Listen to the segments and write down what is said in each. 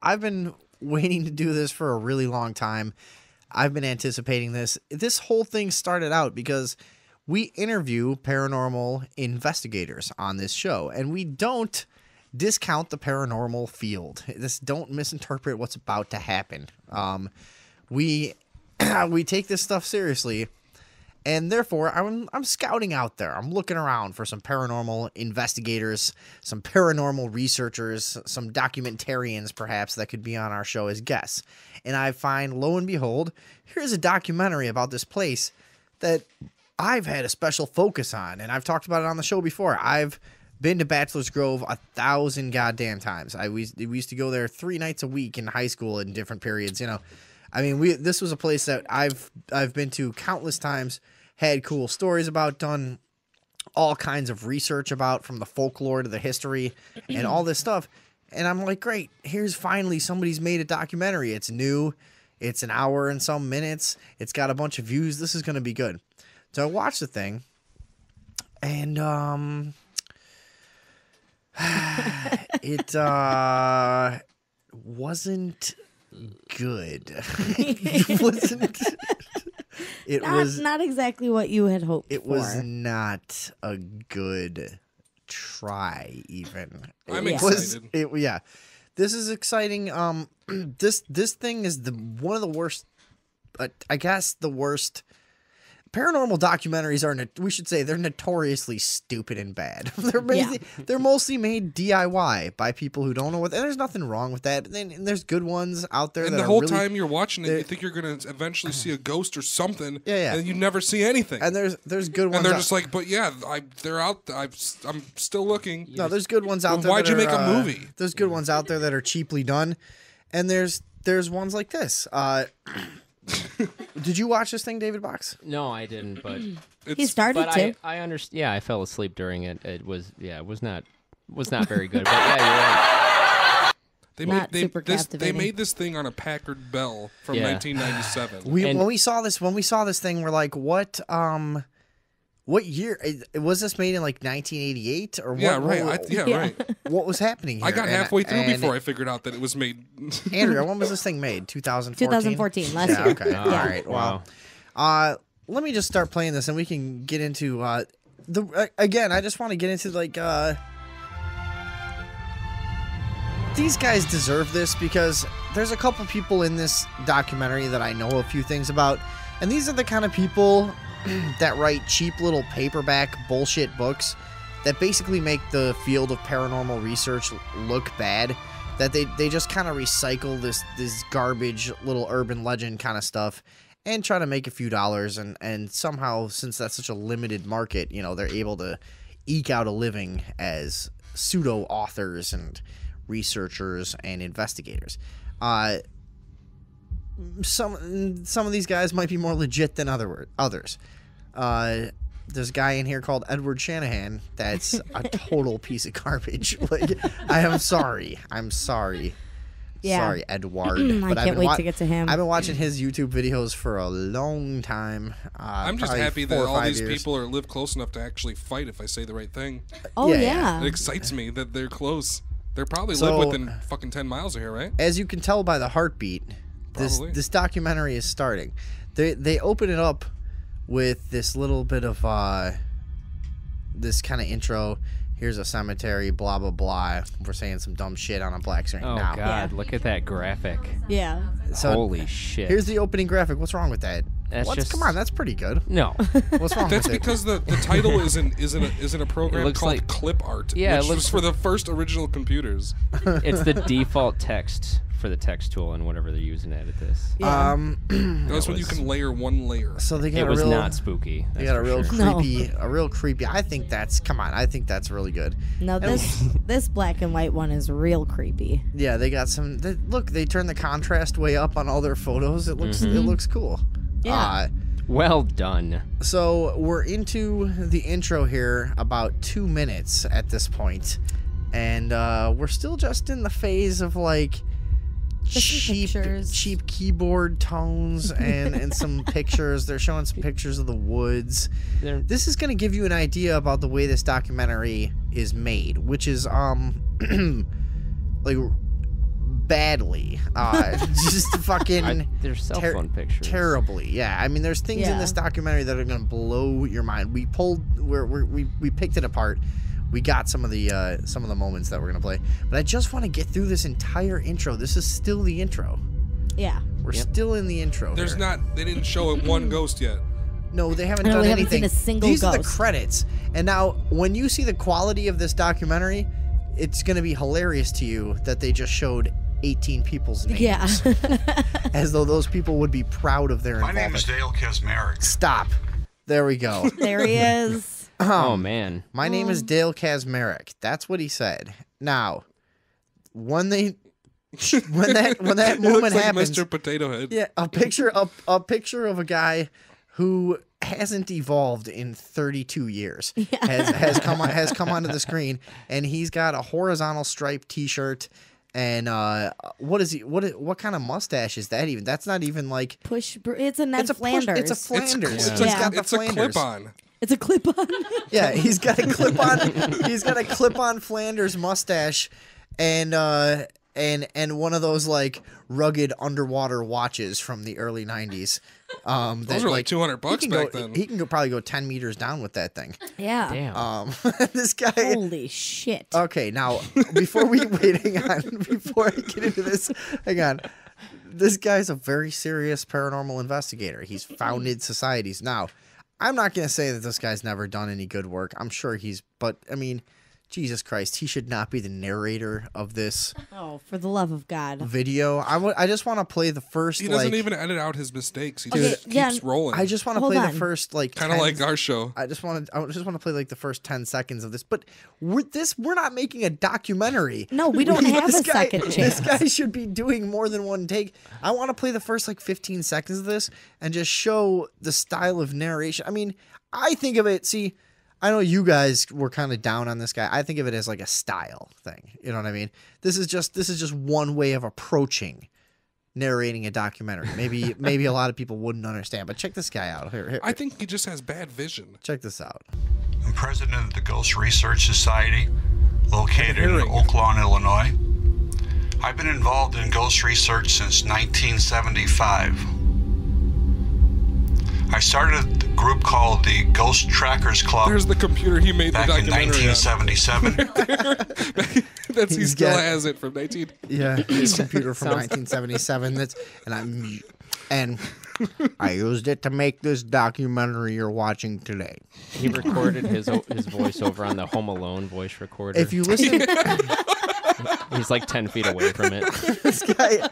I've been waiting to do this for a really long time. I've been anticipating this. This whole thing started out because we interview paranormal investigators on this show, and we don't discount the paranormal field. Don't misinterpret what's about to happen. We take this stuff seriously, and therefore I'm scouting out there. I'm looking around for some paranormal investigators, some paranormal researchers, some documentarians perhaps that could be on our show as guests. And I find, lo and behold, here's a documentary about this place that I've had a special focus on, and I've talked about it on the show before. I've been to Bachelor's Grove 1,000 goddamn times. We used to go there 3 nights a week in high school in different periods. You know, I mean, this was a place that I've been to countless times, had cool stories about, done all kinds of research about, from the folklore to the history and all this stuff. And I'm like, great, here's finally somebody's made a documentary. It's new. It's an hour and some minutes. It's got a bunch of views. This is going to be good. So I watched the thing, and it wasn't good. It wasn't. It was not exactly what you had hoped for. It was not a good try, even. I'm excited. Yeah, this is exciting. This thing is one of the worst. I guess the worst. Paranormal documentaries we should say, they're notoriously stupid and bad. They're mostly made DIY by people who don't know what, and there's nothing wrong with that. And there's good ones out there. And the whole time you're watching it, you think you're going to eventually see a ghost or something. Yeah. And you never see anything. And there's good ones. And they're just like, but yeah, they're out. I'm still looking. No, there's good ones out there. Why'd you make a movie? There's good ones out there that are cheaply done, and there's ones like this. Did you watch this thing, David Box? No, I didn't, but he started to. I understand. Yeah, I fell asleep during it. It was not very good. But yeah, you're right. They made this thing on a Packard Bell from 1997. When we saw this thing, we're like, what year was this made in, like 1988 or what? Yeah, right. Right. What was happening here? I got halfway through before I figured out that it was made. Andrea, when was this thing made? 2014? 2014, last year. Okay. All right. Wow. Let me just start playing this and we can get into again, I just want to get into these guys deserve this because there's a couple people in this documentary that I know a few things about, and these are the kind of people that write cheap little paperback bullshit books that basically make the field of paranormal research look bad, that they just kind of recycle this garbage little urban legend kind of stuff and try to make a few dollars, and somehow, since that's such a limited market, you know, they're able to eke out a living as pseudo authors and researchers and investigators. Some of these guys might be more legit than others. There's a guy in here called Edward Shanahan that's a total piece of garbage. Like, I'm sorry. Yeah. Sorry, Edward. I can't wait to get to him. I've been watching his YouTube videos for a long time. I'm just happy that all these people live close enough to actually fight if I say the right thing. Oh, yeah. It excites me that they're close. They're probably live within fucking 10 miles of here, right? As you can tell by the heartbeat, this documentary is starting. They open it up with this little bit of this kind of intro. Here's a cemetery, blah blah blah. We're saying some dumb shit on a black screen now. Oh god, look at that graphic. Yeah. So holy shit. Here's the opening graphic. What's wrong with that? Come on, that's pretty good. No. What's wrong That's with it? because the title is in a program called like clip art. Yeah, which was for the first original computers. It's the default text for the text tool and whatever they're using to edit this. Yeah. That's when you can layer one layer. So they get It was not spooky. They got a real creepy, No. a real creepy. I think that's really good. No, this black and white one is real creepy. Yeah, they got some. Look, they turn the contrast way up on all their photos. It looks cool. Yeah. Well done. So we're into the intro here, about 2 minutes at this point, and we're still just in the phase of like cheap keyboard tones and some pictures. They're showing some pictures of the woods. This is going to give you an idea about the way this documentary is made, which is like badly. Just fucking there's cell phone pictures. Terribly. Yeah. I mean, there's things in this documentary that are going to blow your mind. We picked it apart. We got some of the moments that we're going to play. But I just want to get through this entire intro. This is still the intro. Yeah. We're still in the intro. They didn't show one ghost yet. No, they haven't done anything. Haven't seen a single These ghost. are the credits. And now, when you see the quality of this documentary, it's going to be hilarious to you that they just showed 18 people's names. Yeah. As though those people would be proud of their involvement. My name is Dale Kaczmarek. Stop. There we go. There he is. Oh, man. My name is Dale Kaczmarek. That's what he said. Now, when that moment like happens, Mr. Potato Head. Yeah, a picture of a guy who hasn't evolved in 32 years has come onto the screen, and he's got a horizontal striped T-shirt, and what kind of mustache is that even? That's not even like It's a Ned Flanders. It's a Flanders. It's a clip-on. It's a clip-on. Yeah, he's got a clip-on. He's got a clip-on Flanders mustache, and one of those like rugged underwater watches from the early 90s. Those were like $200 back then. He can probably go 10 meters down with that thing. Yeah. Damn. This guy. Holy shit. Okay, now before I get into this, hang on. This guy's a very serious paranormal investigator. He's founded societies. Now, I'm not going to say that this guy's never done any good work. I'm sure but I mean, Jesus Christ, he should not be the narrator of this. Oh, for the love of God. Video. I just want to play the first. He doesn't even edit out his mistakes. He just keeps rolling. I just want to play the first kind of like our show. I just want to play like the first 10 seconds of this. But we're not making a documentary. No, we don't have a second This chance. guy should be doing more than one take. I want to play the first like 15 seconds of this and just show the style of narration. I mean, I think of it. See, I know you guys were kind of down on this guy. I think of it as like a style thing. You know what I mean? This is just one way of approaching narrating a documentary. Maybe a lot of people wouldn't understand, but check this guy out. Here. I think he just has bad vision. Check this out. I'm president of the Ghost Research Society, located in Oak Lawn, Illinois. I've been involved in ghost research since 1975. I started a group called the Ghost Trackers Club. There's the computer he made the back in documentary 1977. He still has it from 19. Yeah, his computer from 1977. And I used it to make this documentary you're watching today. He recorded his voiceover on the Home Alone voice recorder. If you listen, he's like 10 feet away from it. This guy.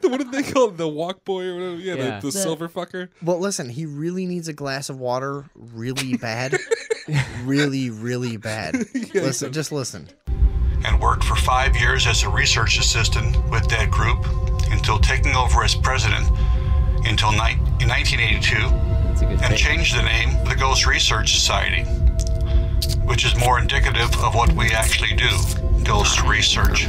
What did they call it? The walk boy or whatever? Yeah, the silver fucker. Well, listen, he really needs a glass of water really bad. Really, really bad. Listen, just listen. And worked for 5 years as a research assistant with that group until taking over as president in 1982 and changed the name to the Ghost Research Society, which is more indicative of what we actually do, ghost research.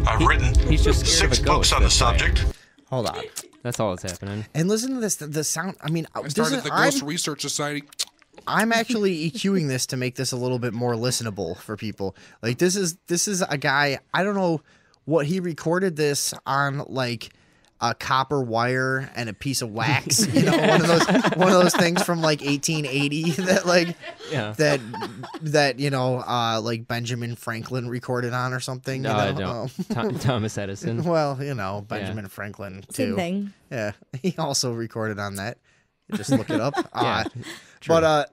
I've written 6 books on the subject. Hold on. That's all that's happening. And listen to this. The sound. I mean, I started the Ghost Research Society. I'm actually EQing this to make this a little bit more listenable for people. Like this is a guy. I don't know what he recorded this on, like a copper wire and a piece of wax. You know, one of those things from like 1880 that that you know like Benjamin Franklin recorded on or something. No, I don't. Thomas Edison. Well, you know, Benjamin Franklin too. Same thing. Yeah, he also recorded on that. Just look it up. Yeah, but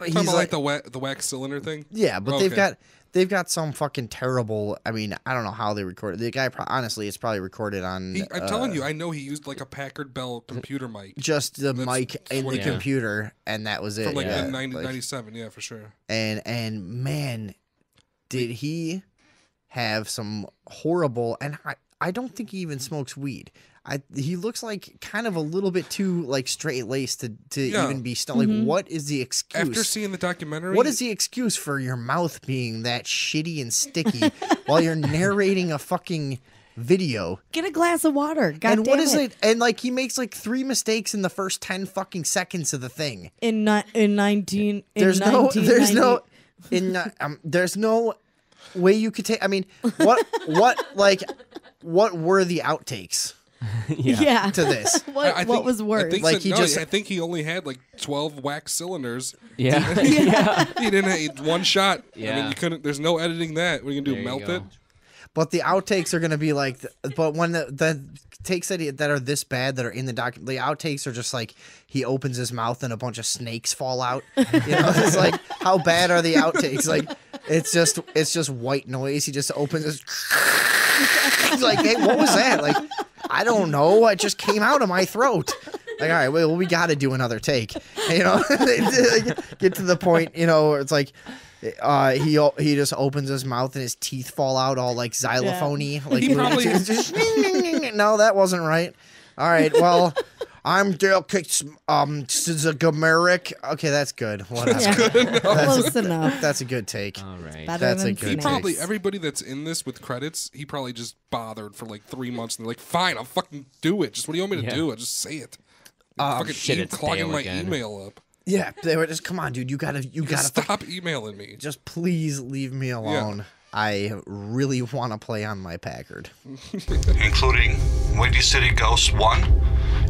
he's like the wax cylinder thing. Yeah, but they've got some fucking terrible. I mean, I don't know how they recorded. The guy, honestly, it's probably recorded on. I'm telling you, I know he used like a Packard Bell computer mic. Just the mic in the computer, and that was it. From like 1997, yeah, for sure. And man, did he have some horrible? And I don't think he even smokes weed. He looks like kind of a little bit too like straight laced to even be stoned. Like, what is the excuse? After seeing the documentary, what is the excuse for your mouth being that shitty and sticky while you're narrating a fucking video? Get a glass of water. God and damn what is it? And like he makes like 3 mistakes in the first 10 fucking seconds of the thing. There's no way you could take. I mean, what were the outtakes? Yeah. To this, what was worse? I think he only had like 12 wax cylinders. Yeah. He didn't have one shot. Yeah. I mean, you couldn't. There's no editing that. What are you gonna do? Melt it? But the outtakes are gonna be like. But when the takes that are this bad that are in the document, the outtakes are just like he opens his mouth and a bunch of snakes fall out. You know, it's like how bad are the outtakes? Like it's just white noise. He just opens his. He's like, hey, what was that? Like. I don't know. It just came out of my throat. Like, all right, well, we got to do another take. You know, get to the point. You know, where it's like he just opens his mouth and his teeth fall out all like xylophone-y. Like he probably just, no, that wasn't right. All right, well. I'm Dale Gameric. Okay, that's good. Whatever. That's good enough. Close enough. That's a good take. All right. That's a good take. Everybody that's in this with credits, he probably just bothered for like 3 months and they're like, fine, I'll fucking do it. Just what do you want me to do? I'll just say it. Fucking clogging my email up. Yeah, they were just, come on, dude, you gotta stop emailing me. Just please leave me alone. Yeah. I really want to play on my Packard. Including Windy City Ghosts 1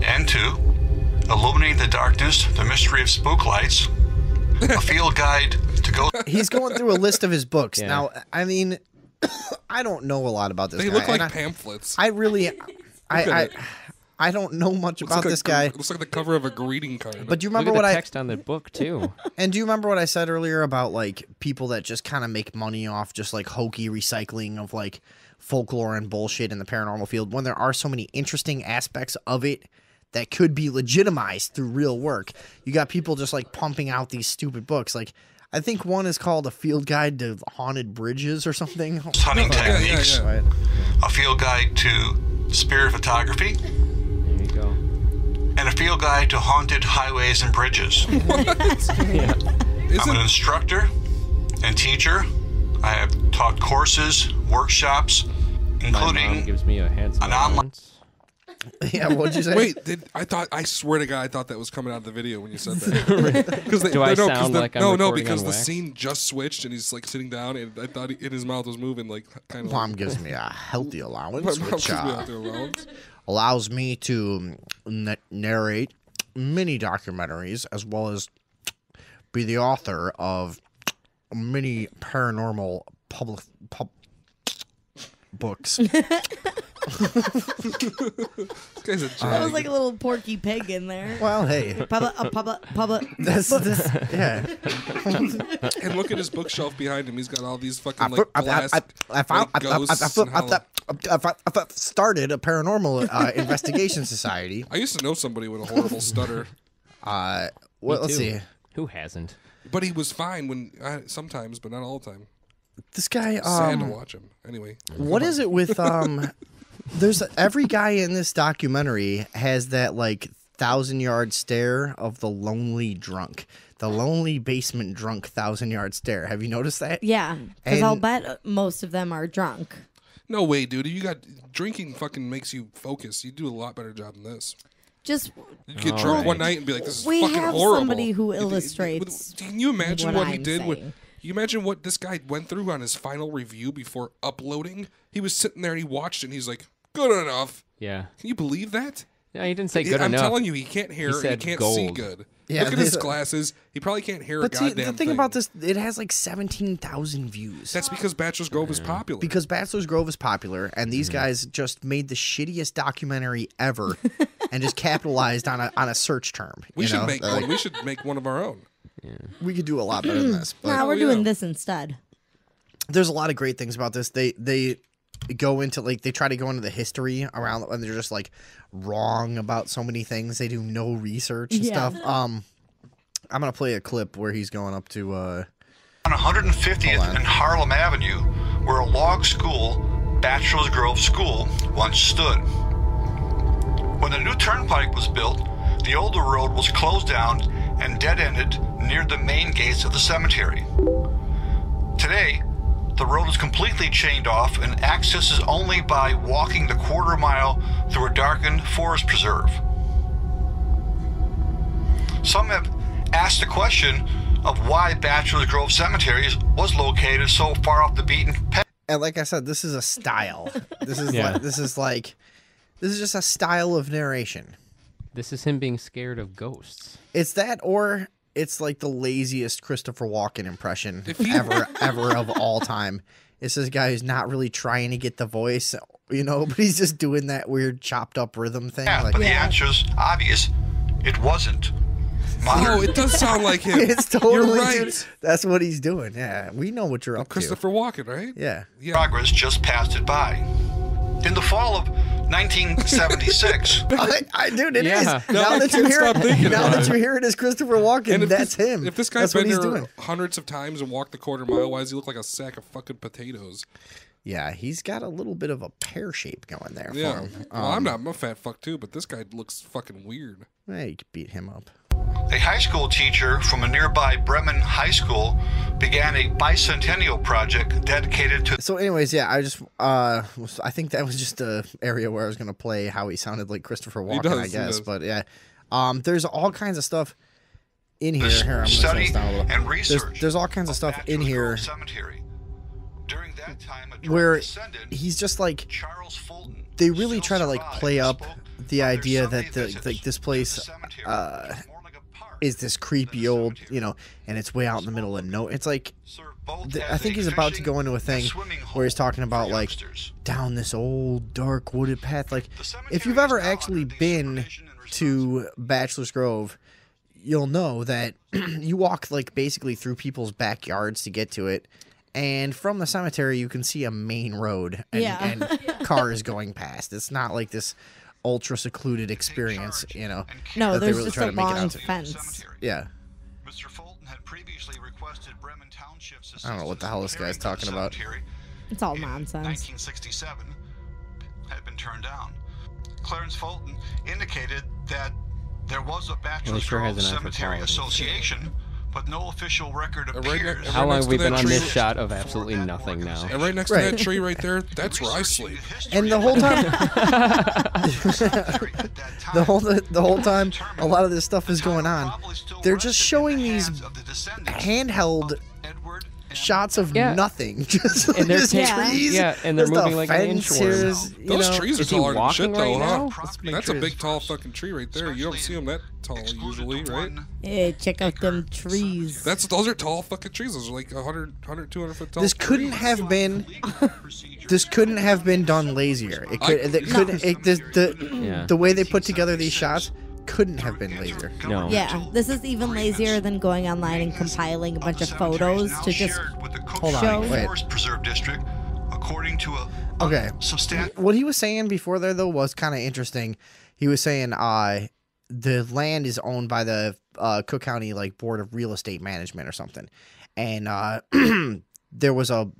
and 2, Illuminating the Darkness, The Mystery of Spook Lights, a field guide to go. He's going through a list of his books. Yeah. Now, I mean, I don't know a lot about this guy. They look like pamphlets. I don't know much about this guy. It looks like the cover of a greeting card. But do you remember what I text on the book too? And do you remember what I said earlier about like people that just kind of make money off just like hokey recycling of like folklore and bullshit in the paranormal field when there are so many interesting aspects of it that could be legitimized through real work? You got people just like pumping out these stupid books. Like I think one is called A Field Guide to Haunted Bridges or something. Hunting techniques. Right. A field guide to spirit photography. And a field guide to haunted highways and bridges. What? I'm an instructor and teacher. I have taught courses, workshops, including my mom gives me a handsome an online. Yeah, what'd you say? Wait, I swear to God, I thought that was coming out of the video when you said that. Do I sound like I'm recording because on the wax? scene just switched and he's like sitting down and I thought in his mouth was moving like kind of. Mom gives me a healthy allowance, which allowance. allows me to narrate many documentaries as well as be the author of many paranormal books. This guy's a That was like a little Porky Pig in there. Well, hey. That's yeah. And look at his bookshelf behind him. He's got all these fucking like glass I started a paranormal investigation society. I used to know somebody with a horrible stutter. Well, let's see. Who hasn't? But he was fine when sometimes, but not all the time. This guy. Sad to watch him. Anyway. What is it with There's every guy in this documentary has that like 1,000-yard stare of the lonely drunk, the lonely basement drunk 1,000-yard stare. Have you noticed that? Yeah, because I'll bet most of them are drunk. No way, dude. You got drinking fucking makes you focus. You do a lot better job than this. Just you get drunk one night and be like, "This is we fucking have horrible." Somebody who illustrates. Can you imagine what he did? Saying. You imagine what this guy went through on his final review before uploading? He was sitting there and he watched it and he's like, "Good enough." Yeah. Can you believe that? Yeah, he didn't say good enough. I'm telling you, he can't hear and he can't see good. Yeah, look at his glasses. He probably can't hear a goddamn thing. The thing about this, it has like 17,000 views. That's because Bachelor's Grove is popular. Because Bachelor's Grove is popular, and these guys just made the shittiest documentary ever, and just capitalized on a search term. We should make one. We should make one of our own. Yeah. We could do a lot better than this. No, we're doing this instead. There's a lot of great things about this. They go into they try to go into the history around, and they're just like wrong about so many things. They do no research and stuff. I'm gonna play a clip where he's going up to on 150th and Harlem Avenue, where a log school, Bachelor's Grove School, once stood. When the new turnpike was built, the older road was closed down and dead-ended near the main gates of the cemetery. Today, the road is completely chained off and access is only by walking the quarter-mile through a darkened forest preserve. Some have asked the question, of why Bachelor's Grove Cemetery was located so far off the beaten path. And like I said, this is a style. This is this is just a style of narration. This is him being scared of ghosts. It's that, or it's like the laziest Christopher Walken impression ever of all time. It's this guy who's not really trying to get the voice, you know, but he's just doing that weird chopped up rhythm thing. Yeah, but the answer's obvious. It wasn't. Oh, it does sound like him. It's totally, you're right. Dude, that's what he's doing. Yeah, we know what you're up Christopher Walken, right? Yeah. Progress just passed it by. In the fall of 1976. Dude, it is. No, Now that you hear it as Christopher Walken, and that's him. If this guy's that's been what he's there doing. hundreds of times and walked the quarter mile, why does he look like a sack of fucking potatoes? Yeah, he's got a little bit of a pear shape going there for him. Well, I'm a fat fuck too, but this guy looks fucking weird. Hey, you could beat him up. A high school teacher from a nearby Bremen High School began a bicentennial project dedicated to... So anyways, yeah, I think that was just a area where I was going to play how he sounded like Christopher Walken, I guess. But yeah, there's all kinds of stuff in here. Here, I'm going to turn this down a little. And research there's all kinds of stuff in here During that time, a where he's just like... They really try to like play up the idea that this place is this creepy old, you know, and it's way out in the middle of no. It's like, I think he's about to go into a thing where he's talking about like down this old dark wooded path. Like, if you've ever actually been to Bachelor's Grove, you'll know that you walk like basically through people's backyards to get to it. And from the cemetery, you can see a main road and cars going past. It's not like this ultra secluded experience, you know. No, there's just a long fence. Yeah. Mr. Fulton had previously requested Bremen Township's I don't know what the hell this guy's talking about. It's all nonsense. 1967 had been turned down. Clarence Fulton indicated that there was a Bachelor's Grove Cemetery Association, but no official record appears. How long have we been on this shot of absolutely nothing now? And right next to that tree right there, that's where I sleep. And the whole time, the whole time, a lot of this stuff is going on. They're just showing these handheld shots of nothing, just and they're trees. And they're moving like an inchworm. Those trees are taller than shit, though, now? huh? That's a big, tall fucking tree right there. You don't see them that tall usually, right? Yeah, check out them trees. Those are tall fucking trees. Those are like 100, 200 foot tall. This couldn't have been. This couldn't have been done lazier. It could. The way they put together these shots couldn't have been lazier. No. Yeah, this is even lazier than going online and compiling a bunch of photos to just show. Forest Preserve District, according to a what he was saying before there though was kind of interesting. He was saying the land is owned by the Cook County like Board of Real Estate Management or something, and there was a.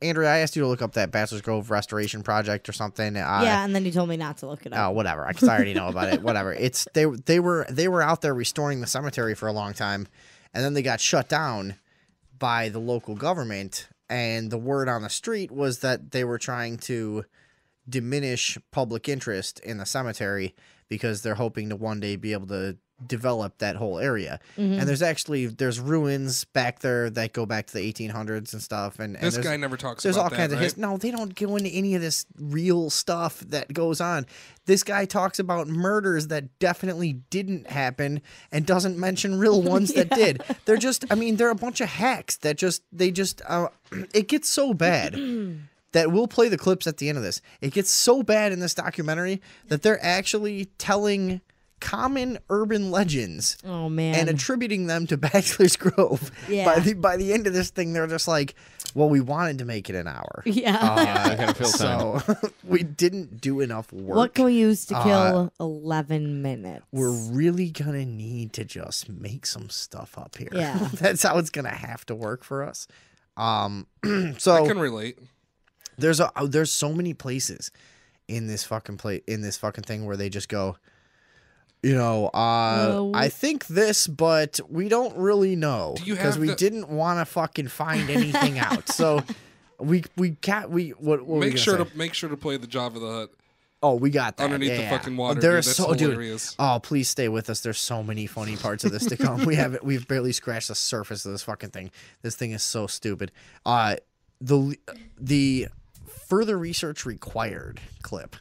Andrea, I asked you to look up that Bachelor's Grove restoration project or something. Yeah, and then you told me not to look it up. Oh, whatever. Because I already know about it. Whatever. It's they were out there restoring the cemetery for a long time, and then they got shut down by the local government. And the word on the street was that they were trying to diminish public interest in the cemetery because they're hoping to one day be able to develop that whole area. And there's ruins back there that go back to the 1800s and stuff, and this guy never talks there's about all that, kinds right? of no, they don't go into any of this real stuff that goes on. This guy talks about murders that definitely didn't happen and doesn't mention real ones that did. They're just they're a bunch of hacks that it gets so bad that we'll play the clips at the end of this. It gets so bad in this documentary that they're actually telling common urban legends and attributing them to Bachelor's Grove. By the end of this thing, they're just like, well, we wanted to make it an hour. I gotta fill time. So we didn't do enough work. What can we use to kill 11 minutes? We're really gonna need to just make some stuff up here. Yeah. That's how it's gonna have to work for us. So I can relate. There's so many places in this fucking thing where they just go, I think this, but we don't really know because we didn't want to fucking find anything out. So we can't. Make sure to play the Jabba the Hutt. Oh, we got that. Underneath the fucking water. There's That's so hilarious. dude. Oh, please stay with us. There's so many funny parts of this to come. We've barely scratched the surface of this fucking thing. This thing is so stupid. The further research required clip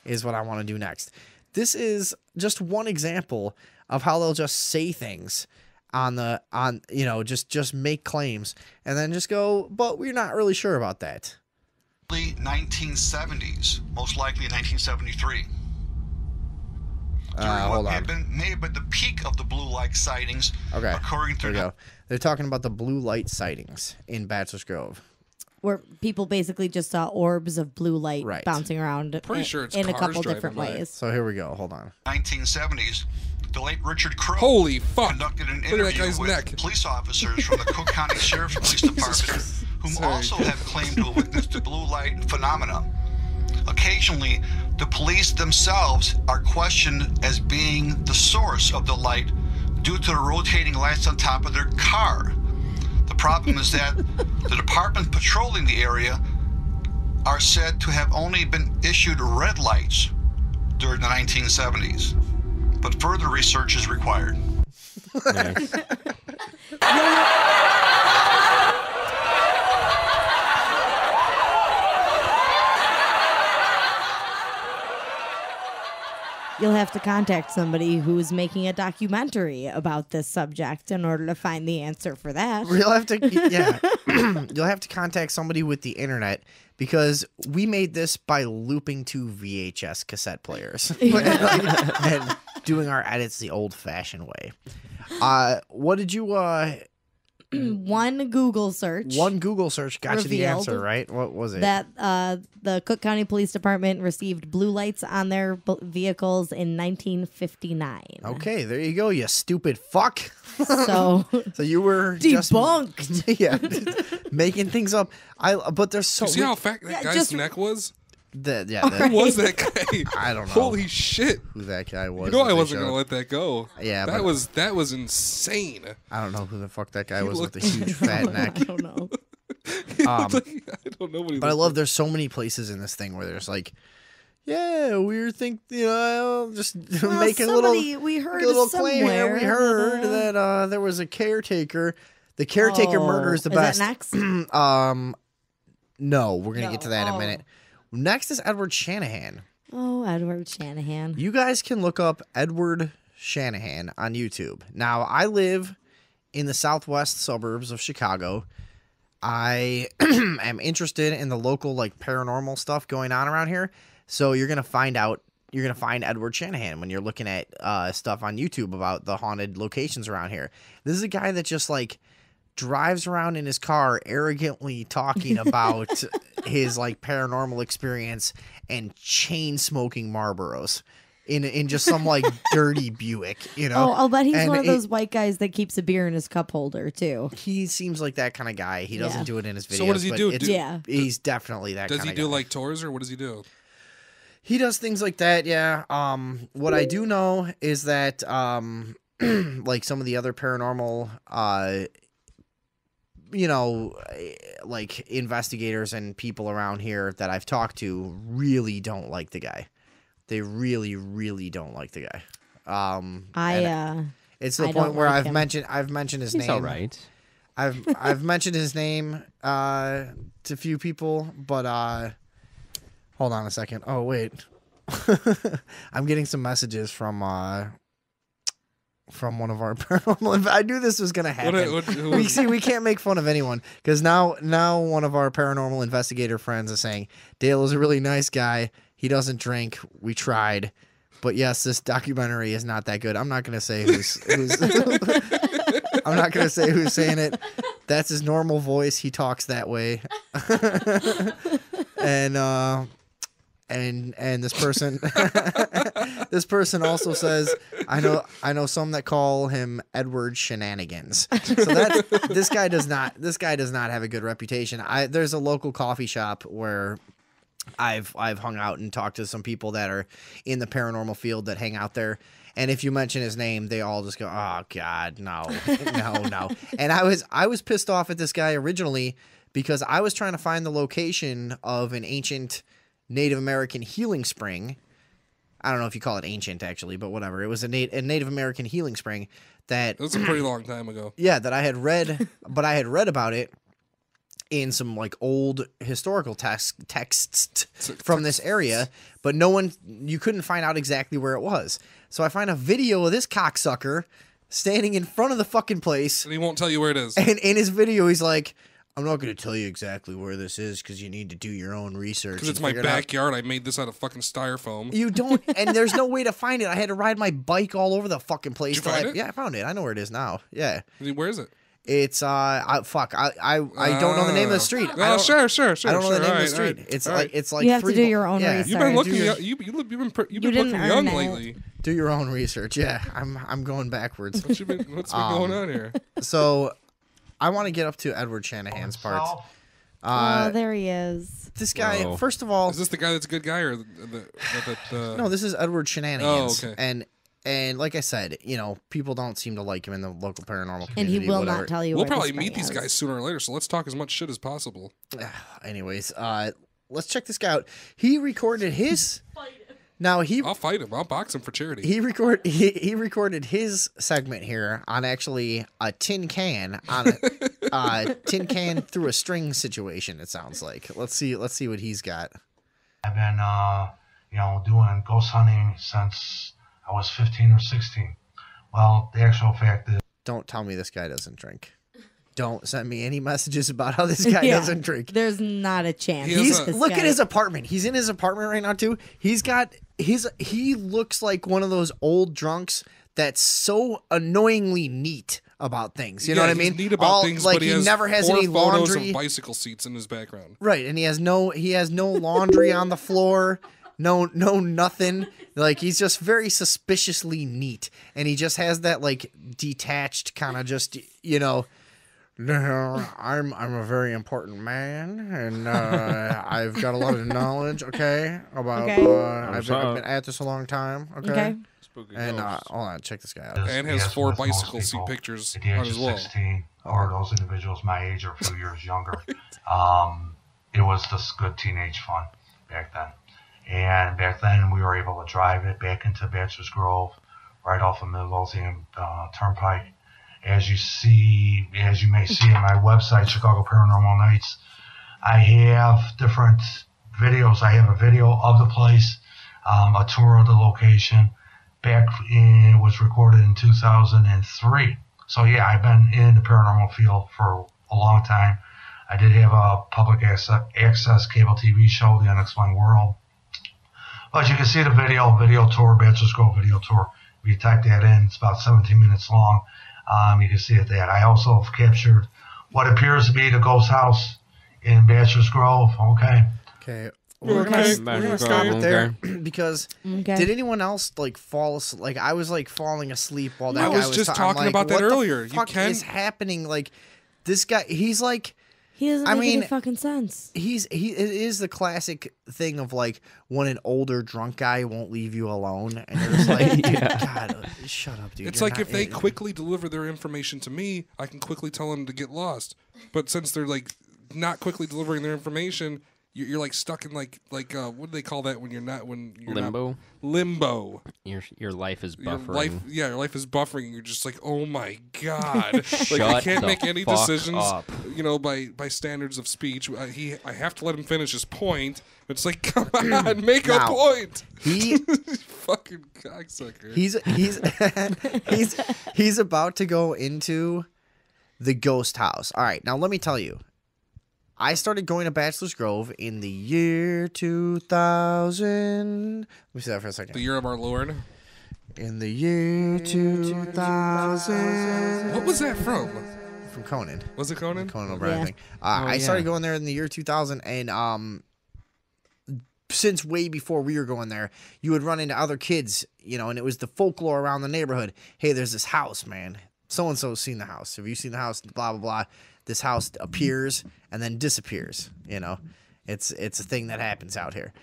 is what I want to do next. This is just one example of how they'll just say things just make claims and then just go, but we're not really sure about that. 1970s, most likely 1973. Hold on. May have been the peak of the blue light sightings. Okay, according to there we go. They're talking about the blue light sightings in Bachelor's Grove. Where people basically just saw orbs of blue light bouncing around Pretty sure it's in a cars couple driving different by. ways. So here we go. Hold on. 1970s, the late Richard Crowe Holy fuck. conducted an Look at that interview guy's with neck. police officers from the Cook County Sheriff's Police Department, whom also have claimed to have witnessed the blue light phenomena. Occasionally, the police themselves are questioned as being the source of the light due to the rotating lights on top of their car. The problem is that the department patrolling the area are said to have only been issued red lights during the 1970s, but further research is required. Nice. You'll have to contact somebody who's making a documentary about this subject in order to find the answer for that. You'll have to, yeah. You'll have to contact somebody with the internet because we made this by looping two VHS cassette players and doing our edits the old-fashioned way. What did you? One Google search. One Google search got you the revealed answer, right? What was it? That the Cook County Police Department received blue lights on their vehicles in 1959. Okay, there you go, you stupid fuck. So you were debunked. Just making things up. But there's so. You see how fat that guy's neck was? Who was that guy? I don't know. Holy shit! Who that guy was? You know I wasn't gonna let that go. Yeah, that was insane. I don't know who the fuck that guy was with the huge fat neck. I don't know. I don't know what he. But I love there's so many places in this thing where there's like, yeah, we think just making a little. We heard a little somewhere. claim here. We heard that there was a caretaker. The caretaker murder is the best. Is that next? No, we're gonna get to that in a minute. Next is Edward Shanahan. Oh, Edward Shanahan. You guys can look up Edward Shanahan on YouTube. Now, I live in the southwest suburbs of Chicago. I am interested in the local paranormal stuff going on around here. So you're going to find Edward Shanahan when you're looking at stuff on YouTube about the haunted locations around here. This is a guy that just drives around in his car arrogantly talking about his paranormal experience and chain smoking Marlboros in just some dirty Buick, Oh, I'll bet he's one of those white guys that keeps a beer in his cup holder too. He seems like that kind of guy. He doesn't do it in his videos. So what does he do? He's definitely that. Does kind he of do guy. tours or what does he do? He does things like that, yeah. What I do know is that some of the other paranormal investigators and people around here that I've talked to really don't like the guy. They really, really don't like the guy. It's to the point where I've mentioned his name. He's all right. I've mentioned his name to a few people, but hold on a second. Oh wait, I'm getting some messages from one of our paranormal. I knew this was gonna happen. We can't make fun of anyone because now one of our paranormal investigator friends is saying Dale is a really nice guy. He doesn't drink. We tried, but yes, this documentary is not that good. I'm not gonna say who's I'm not gonna say who's saying it. That's his normal voice. He talks that way, and this person this person also says I know some that call him Edward Shenanigans. So this guy does not have a good reputation. There's a local coffee shop where I've hung out and talked to some people that are in the paranormal field that hang out there. And if you mention his name, they all just go, "Oh God, no." And I was pissed off at this guy originally because I was trying to find the location of an ancient Native American healing spring I don't know if you call it ancient actually, but whatever. It was a Native American healing spring that. It was a pretty long time ago. Yeah, that I had read, but I had read about it in some like old historical texts from this area, but you couldn't find out exactly where it was. So I find a video of this cocksucker standing in front of the fucking place. And he won't tell you where it is. And in his video, he's like, I'm not going to tell you exactly where this is because you need to do your own research. Because it's my backyard. I made this out of fucking styrofoam. You don't, and there's no way to find it. I had to ride my bike all over the fucking place. Did you find it? Yeah, I found it. I know where it is now. Yeah. Where is it? It's I don't know the name of the street. Sure. I don't know the name of the street. It's like you have to do your own research. You've been looking. You've been looking young lately. Do your own research. Yeah, I'm going backwards. What's been going on here? So, I want to get up to Edward Shanahan's part. Oh, there he is. This guy. First of all, is this the guy that's a good guy or No, this is Edward Shanahan's. Oh, okay. And like I said, people don't seem to like him in the local paranormal community. And he will not tell you. We'll probably meet these guys sooner or later, so let's talk as much shit as possible. Anyways, let's check this guy out. He recorded his. I'll fight him. I'll box him for charity. He recorded his segment here on actually a tin can tin can through a string situation. It sounds like. Let's see what he's got. I've been doing ghost hunting since I was 15 or 16. Well, the actual fact is... Don't tell me this guy doesn't drink. Don't send me any messages about how this guy doesn't drink. There's not a chance. Look at his apartment. He's in his apartment right now, too. He looks like one of those old drunks that's so annoyingly neat about things. You know what I mean? Neat about things, like but he never has four any photos laundry. Of bicycle seats in his background. Right, and he has no laundry on the floor. No nothing. Like, he's just very suspiciously neat, and he just has that like detached kind of just I'm a very important man, and I've got a lot of knowledge. About I've been at this a long time. Okay. Spooky and hold on, check this guy out. And has 4 bicycle seat pictures on his wall. 16, or those individuals my age or a few years younger. It was just good teenage fun back then. And back then, we were able to drive it back into Bachelor's Grove, right off of Midlothian Turnpike. As you may see on my website, Chicago Paranormal Nights, I have different videos. I have a video of the place, a tour of the location. It was recorded in 2003. So yeah, I've been in the paranormal field for a long time. I did have a public access cable TV show, The Unexplained World. But you can see the video tour, Bachelor's Grove video tour. If you type that in, it's about 17 minutes long. You can see it there. I also have captured what appears to be the ghost house in Bachelor's Grove. Okay. We're gonna stop it there because did anyone else fall asleep? Like, I was falling asleep while that guy was just talking about that earlier. What the fuck is happening? Like, this guy, he's like. He doesn't make any fucking sense. It is the classic thing of when an older drunk guy won't leave you alone, and you're just like, God, shut up, dude. It's like if they quickly deliver their information to me, I can quickly tell them to get lost. But since they're not quickly delivering their information, you're stuck in what do they call that when you're limbo? Limbo. Your life is buffering. Your life is buffering. And you're just like, oh my God! Shut I can't make any decisions. Up. By standards of speech. I have to let him finish his point. It's like, come on, make a point. He fucking cocksucker. He's about to go into the ghost house. All right, now let me tell you. I started going to Bachelor's Grove in the year 2000. Let me see that for a second. The year of our Lord. In the year 2000. What was that from? From Conan. Was it Conan? Conan O'Brien thing. I started going there in the year 2000, and since way before we were going there, you would run into other kids, and it was the folklore around the neighborhood. Hey, there's this house, man. So-and-so's seen the house. Have you seen the house? Blah, blah, blah. This house appears and then disappears. It's a thing that happens out here.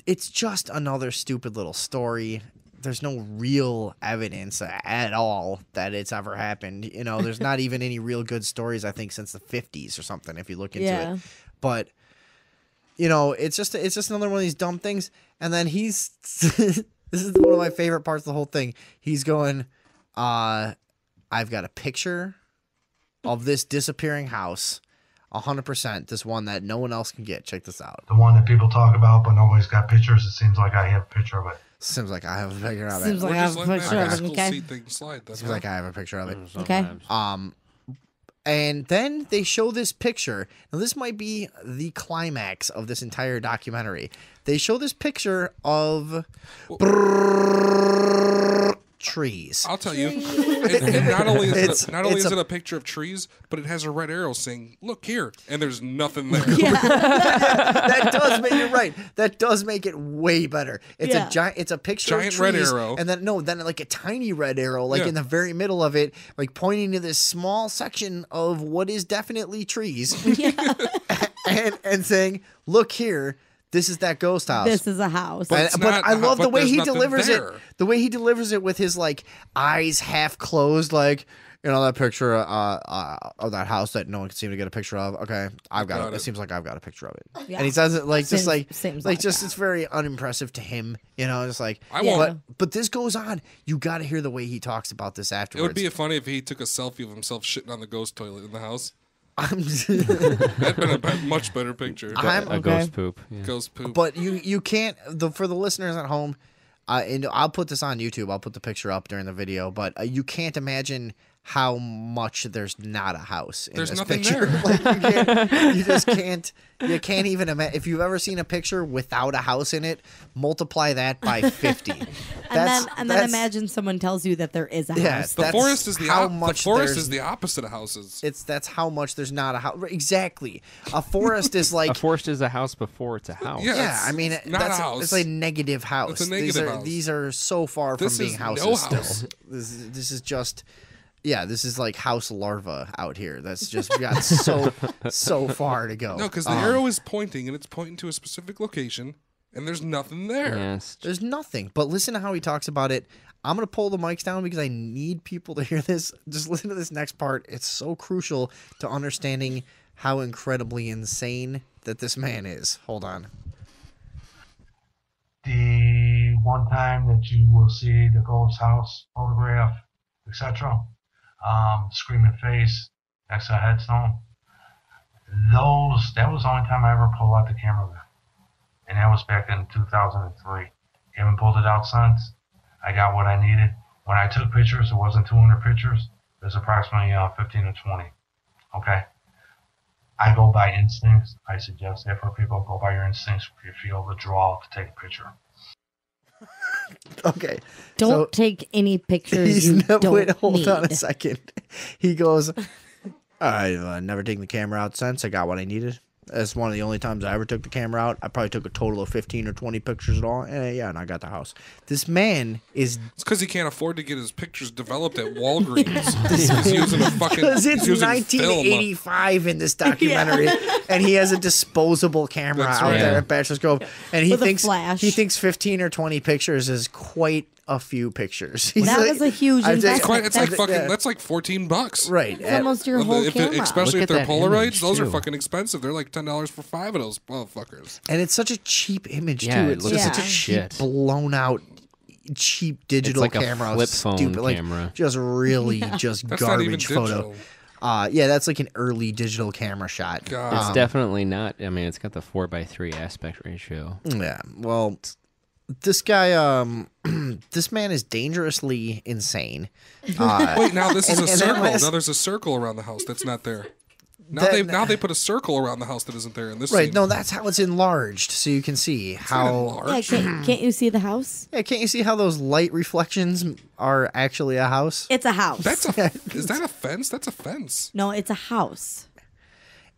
It's just another stupid little story. There's no real evidence at all that it's ever happened. There's not even any real good stories, I think, since the 50s or something, if you look into it. But you know, it's just another one of these dumb things. And then he's this is one of my favorite parts of the whole thing. He's going, I've got a picture of this disappearing house. 100%, this one that no one else can get. Check this out. The one that people talk about, but nobody's got pictures. It seems like I have a picture of it. Seems like I have a picture of it. Seems like I have a picture of it. Okay. Seems like I have a picture of it. Okay. And then they show this picture. Now, this might be the climax of this entire documentary. They show this picture of trees. I'll tell you. And not only is it a picture of trees, but it has a red arrow saying, "Look here," and there's nothing there. That does make it right. That does make it way better. It's a giant. It's a picture giant of trees, red arrow, and then like a tiny red arrow, like in the very middle of it, like pointing to this small section of what is definitely trees, and saying, "Look here." This is that ghost house. This is a house. But I love the way he delivers it. The way he delivers it with his like eyes half closed, like, you know, that picture of that house that no one can seem to get a picture of. Okay, I've got it. It seems like I've got a picture of it. Yeah. And he says it like just like it's very unimpressive to him. You know, just like But this goes on. You got to hear the way he talks about this afterwards. It would be funny if he took a selfie of himself shitting on the ghost toilet in the house. That'd been a much better picture. Ghost poop. Yeah. Ghost poop. But you can't. For the listeners at home, and I'll put this on YouTube. I'll put the picture up during the video. But you can't imagine how much there's not a house in there's this nothing picture. there. You just can't. You can't even imagine. If you've ever seen a picture without a house in it, multiply that by 50. And then imagine someone tells you that there is a house. The forest is the opposite of houses. That's how much there's not a house. Exactly. A forest is like a forest is a house before it's a house. Yeah, I mean not a house. It's a negative house. It's a negative house. These are so far from being houses. No house. Still, this is just. Yeah, this is like house larva out here. That's just got so far to go. No, because the arrow is pointing, and it's pointing to a specific location, and there's nothing there. Yes. There's nothing. But listen to how he talks about it. I'm going to pull the mics down because I need people to hear this. Just listen to this next part. It's so crucial to understanding how incredibly insane that this man is. Hold on. The one time that you will see the ghost house photograph, etc., screaming face next to a headstone. That was the only time I ever pulled out the camera there. And that was back in 2003. Haven't pulled it out since. I got what I needed. When I took pictures, it wasn't 200 pictures. It was approximately 15 to 20. Okay? I go by instincts. I suggest that for people. Go by your instincts. If you feel the draw to take a picture. Okay. Don't take any pictures you don't wait, hold need. on a second. He goes, I've never taken the camera out since. I got what I needed. That's one of the only times I ever took the camera out. I probably took a total of 15 or 20 pictures at all. And I got the house. This man is... It's because he can't afford to get his pictures developed at Walgreens. He's using a fucking... Because it's 1985 in this documentary. And he has a disposable camera out there at Bachelor's Grove. And he thinks 15 or 20 pictures is quite a few pictures. That was a huge investment. It's like that's like $14. Right. It's almost your whole camera. Especially if they're Polaroids, those are fucking expensive. They're like $10 for 5 of those motherfuckers. And it's such a cheap image too. It looks such a cheap, blown out, cheap digital it's like camera. A flip phone camera. Like, just really just that's garbage not even photo. That's like an early digital camera shot. It's definitely not. I mean, it's got the 4:3 aspect ratio. Yeah. Well, this guy, this man is dangerously insane. Wait, now this is a circle. Now there's a circle around the house that's not there. Now they put a circle around the house that isn't there in this. Right. scene. No, that's how it's enlarged, so you can see how. Yeah, can't you see the house? Yeah, can't you see how those light reflections are actually a house? It's a house. Is that a fence? That's a fence. No, it's a house.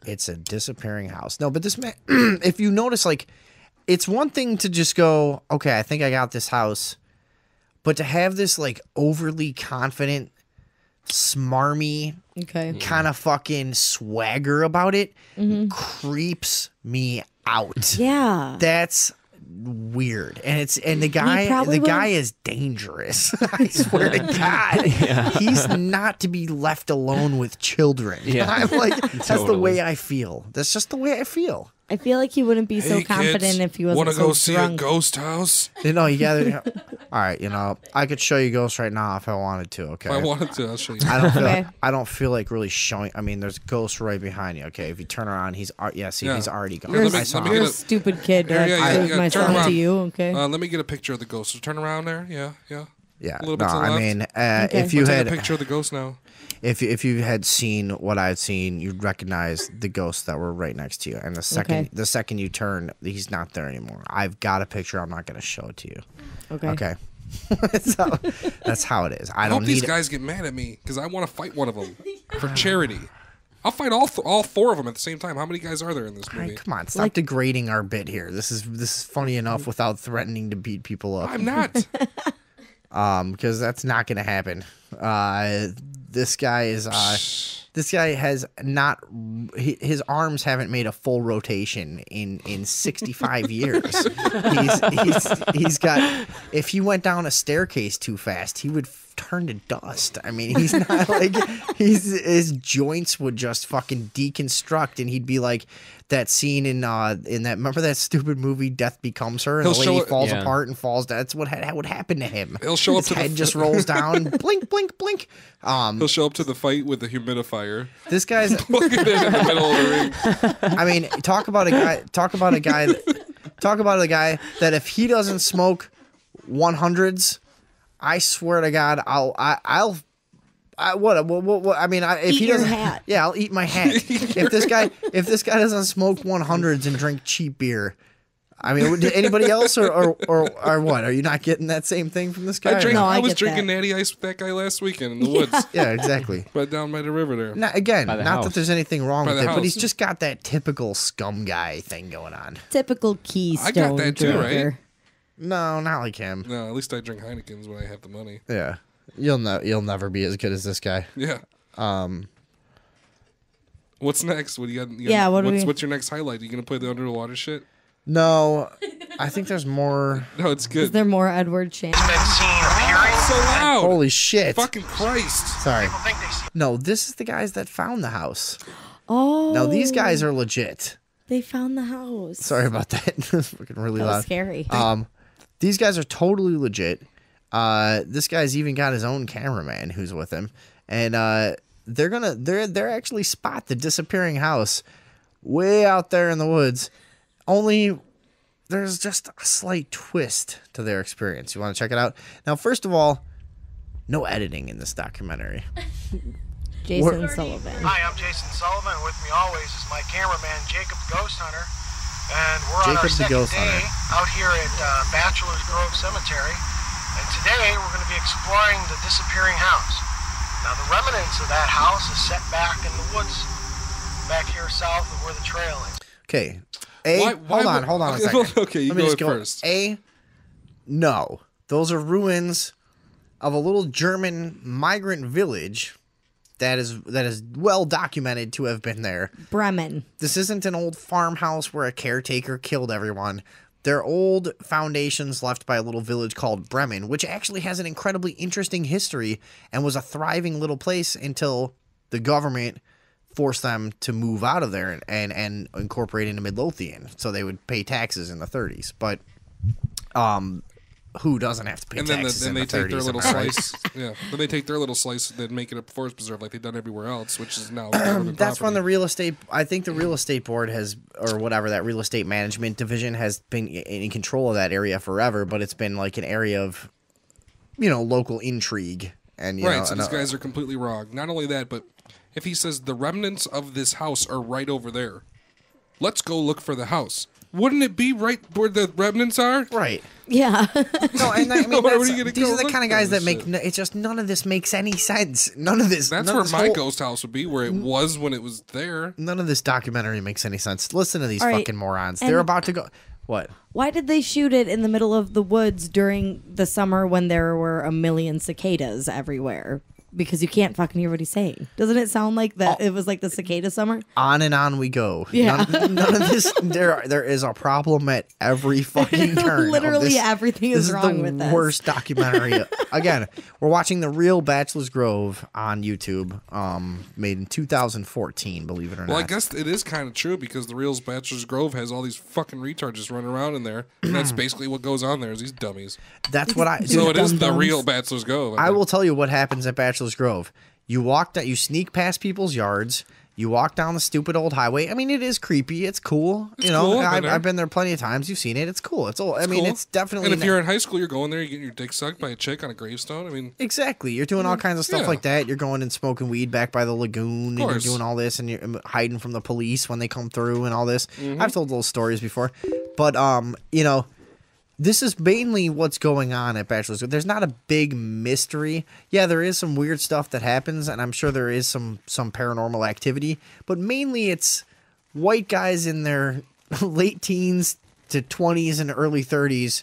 It's a disappearing house. No, but this man, if you notice, like, it's one thing to just go, okay, I think I got this house, but to have this like overly confident, smarmy, kind of fucking swagger about it creeps me out. Yeah, that's weird, and the guy is dangerous. I swear to God, he's not to be left alone with children. Yeah, I'm like, that's the way I feel. That's just the way I feel. I feel like he wouldn't be so Hey, confident kids, if he wasn't wanna so go see drunk. a ghost house? You know, you gotta. All right, you know, I could show you ghosts right now if I wanted to. Okay. If I wanted to, I'll show you. Okay. I don't feel like really showing. I mean, there's a ghost right behind you. Okay, if you turn around, he's he's already gone. You're, Let me you're get a stupid kid. Yeah, I yeah, prove yeah, myself turn around. to you. Okay. Let me get a picture of the ghost. So turn around there. Yeah. Yeah. A little bit to the I left. mean, Okay. if you Take had a picture of the ghost now. if you had seen what I'd seen, you'd recognize the ghosts that were right next to you. And the second you turn, he's not there anymore. I've got a picture. I'm not going to show it to you. Okay. Okay. That's how it is. I hope these guys get mad at me because I want to fight one of them for charity. I'll fight all four of them at the same time. How many guys are there in this movie? Come on, stop degrading our bit here. This is funny enough without threatening to beat people up. I'm not. Because that's not going to happen. This guy has not. His arms haven't made a full rotation in 65 years. He's got. If he went down a staircase too fast, he would turn to dust. I mean, he's not like his joints would just fucking deconstruct, and he'd be like that scene in that. Remember that stupid movie Death Becomes Her, and the lady falls apart and falls. That's what would happen to him. He'll show his up to head just rolls down. Blink, blink, blink. He'll show up to the fight with the humidifier. This guy's Plug it in the middle of the ring. I mean, talk about a guy that if he doesn't smoke 100s, I swear to God, I'll I mean, if Eat he your doesn't, hat. yeah, I'll eat my hat. if this guy doesn't smoke 100s and drink cheap beer, I mean, did anybody else or what? Are you not getting that same thing from this guy? I was drinking Natty Ice with that guy last weekend in the woods. Yeah, exactly. But down by the river there. Not that there's anything wrong with it, but he's just got that typical scum guy thing going on. Typical Keystone. I got that too, drinker. right? No, not like him. No, at least I drink Heinekens when I have the money. Yeah, you'll never be as good as this guy. Yeah. What's next? What do you got? Yeah, what's your next highlight? Are you gonna play the underwater shit? No, I think there's more. No, it's good. Is there more Edward Shan? So loud! Holy shit! Fucking Christ! Sorry. No, this is the guys that found the house. Oh. No, these guys are legit. They found the house. Sorry about that. It's fucking really That loud. was scary. These guys are totally legit. This guy's even got his own cameraman who's with him, and they're actually spot the disappearing house way out there in the woods. Only there's just a slight twist to their experience. You want to check it out? Now, first of all, no editing in this documentary. Jason Sullivan. Hi, I'm Jason Sullivan. With me always is my cameraman, Jacob the Ghost Hunter. And we're on our second day out here at Bachelor's Grove Cemetery. And today we're going to be exploring the disappearing house. Now, the remnants of that house is set back in the woods back here south of where the trail is. Okay. Hold on a second. Okay, you go first. No. Those are ruins of a little German migrant village that is well documented to have been there. Bremen. This isn't an old farmhouse where a caretaker killed everyone. They're old foundations left by a little village called Bremen, which actually has an incredibly interesting history and was a thriving little place until the government forced them to move out of there and incorporate into Midlothian, so they would pay taxes in the 30s. But who doesn't have to pay taxes in the 30s? And then they take their little slice. Yeah, then they take their little slice and then make it a forest preserve like they've done everywhere else, which is now that's when the real estate. I think the real estate board has, or whatever, that real estate management division has been in control of that area forever. But it's been like an area of, local intrigue and right. So these guys are completely wrong. Not only that, but if he says the remnants of this house are right over there, let's go look for the house. Wouldn't it be right where the remnants are? Right. Yeah. No, and I mean, these are the kind of guys that make. Shit? It's just none of this makes any sense. None of this. That's where my ghost house would be, where it was when it was there. None of this documentary makes any sense. Listen to these All right, fucking morons. They're about to go. What? Why did they shoot it in the middle of the woods during the summer when there were a million cicadas everywhere? because you can't fucking hear what he's saying. Doesn't it sound like that? It was like the cicada summer. On and on we go. Yeah. None of this. There is a problem at every fucking turn. Literally everything is wrong with this. This is the worst documentary. Again, we're watching The Real Bachelor's Grove on YouTube, made in 2014, believe it or not. Well, I guess it is kind of true because The Real Bachelor's Grove has all these fucking retards just running around in there. And that's basically what goes on there is these dummies. That's what I... So it is The Real Bachelor's Grove. I will tell you what happens at Bachelor's Grove. You sneak past people's yards. You walk down the stupid old highway. I mean, it is creepy. It's cool. It's cool. I've been there plenty of times. You've seen it. It's cool. It's old. I mean, it's definitely. And if you're in high school, you're going there. You're getting your dick sucked by a chick on a gravestone. I mean, exactly. You're doing all kinds of stuff like that. You're going and smoking weed back by the lagoon, and you're doing all this, and you're hiding from the police when they come through, and all this. I've told those stories before, but this is mainly what's going on at Bachelor's Grove. There's not a big mystery. Yeah, there is some weird stuff that happens, and I'm sure there is some paranormal activity. But mainly it's white guys in their late teens to 20s and early 30s,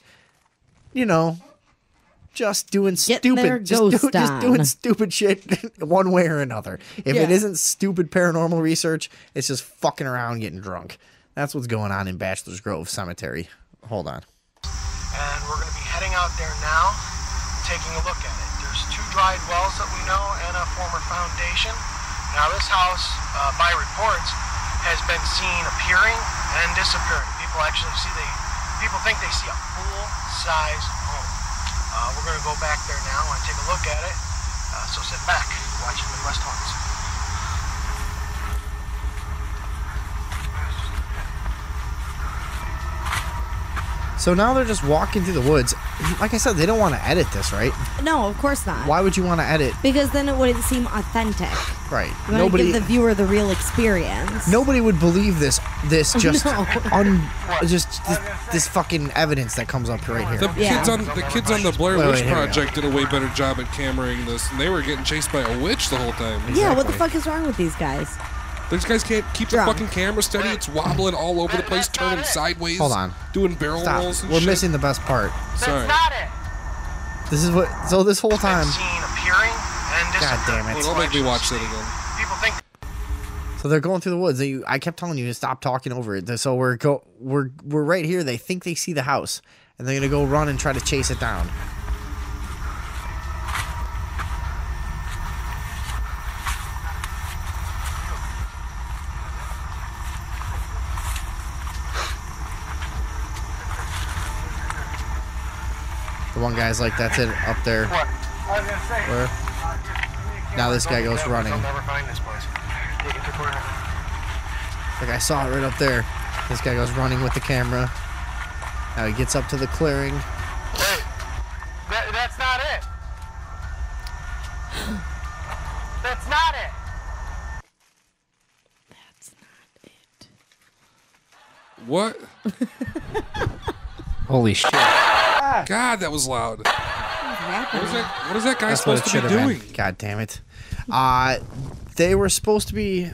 just doing stupid, just doing stupid shit one way or another. If it isn't stupid paranormal research, it's just fucking around getting drunk. That's what's going on in Bachelor's Grove Cemetery. Hold on. And we're going to be heading out there now, taking a look at it. There's 2 dried wells that we know and a former foundation. Now this house, by reports, has been seen appearing and disappearing. People think they see a full-size home. We're going to go back there now and take a look at it. So sit back, watching Midwest Haunts. So now they're just walking through the woods. Like I said, they don't want to edit this, right? No, of course not. Why would you want to edit? Because then it wouldn't seem authentic. Right. You want to give the viewer the real experience. Nobody would believe this just this fucking evidence that comes up right here. The kids on the Blair Witch Project did a way better job at cameraing this, and they were getting chased by a witch the whole time. Exactly. Yeah, what the fuck is wrong with these guys? These guys can't keep the fucking camera steady. It's wobbling all over the place, turning sideways. Hold on. Doing barrel rolls and We're shit. missing the best part. Sorry. That's not it. This is what... So this whole time... Seen appearing and God damn it. Well, don't make me watch that again. People think... So they're going through the woods. I kept telling you to stop talking over it. So we're right here. They think they see the house. And they're going to go run and try to chase it down. The one guy's like, that's it, up there. What? I was going to say. Where? Now this guy goes running. I'll never find this place. Like, I saw it right up there. This guy goes running with the camera. Now he gets up to the clearing. Hey, that's not it. That's not it. That's not it. What? Holy shit. God, that was loud. What is that guy That's supposed to be doing? God damn it. They were supposed to be...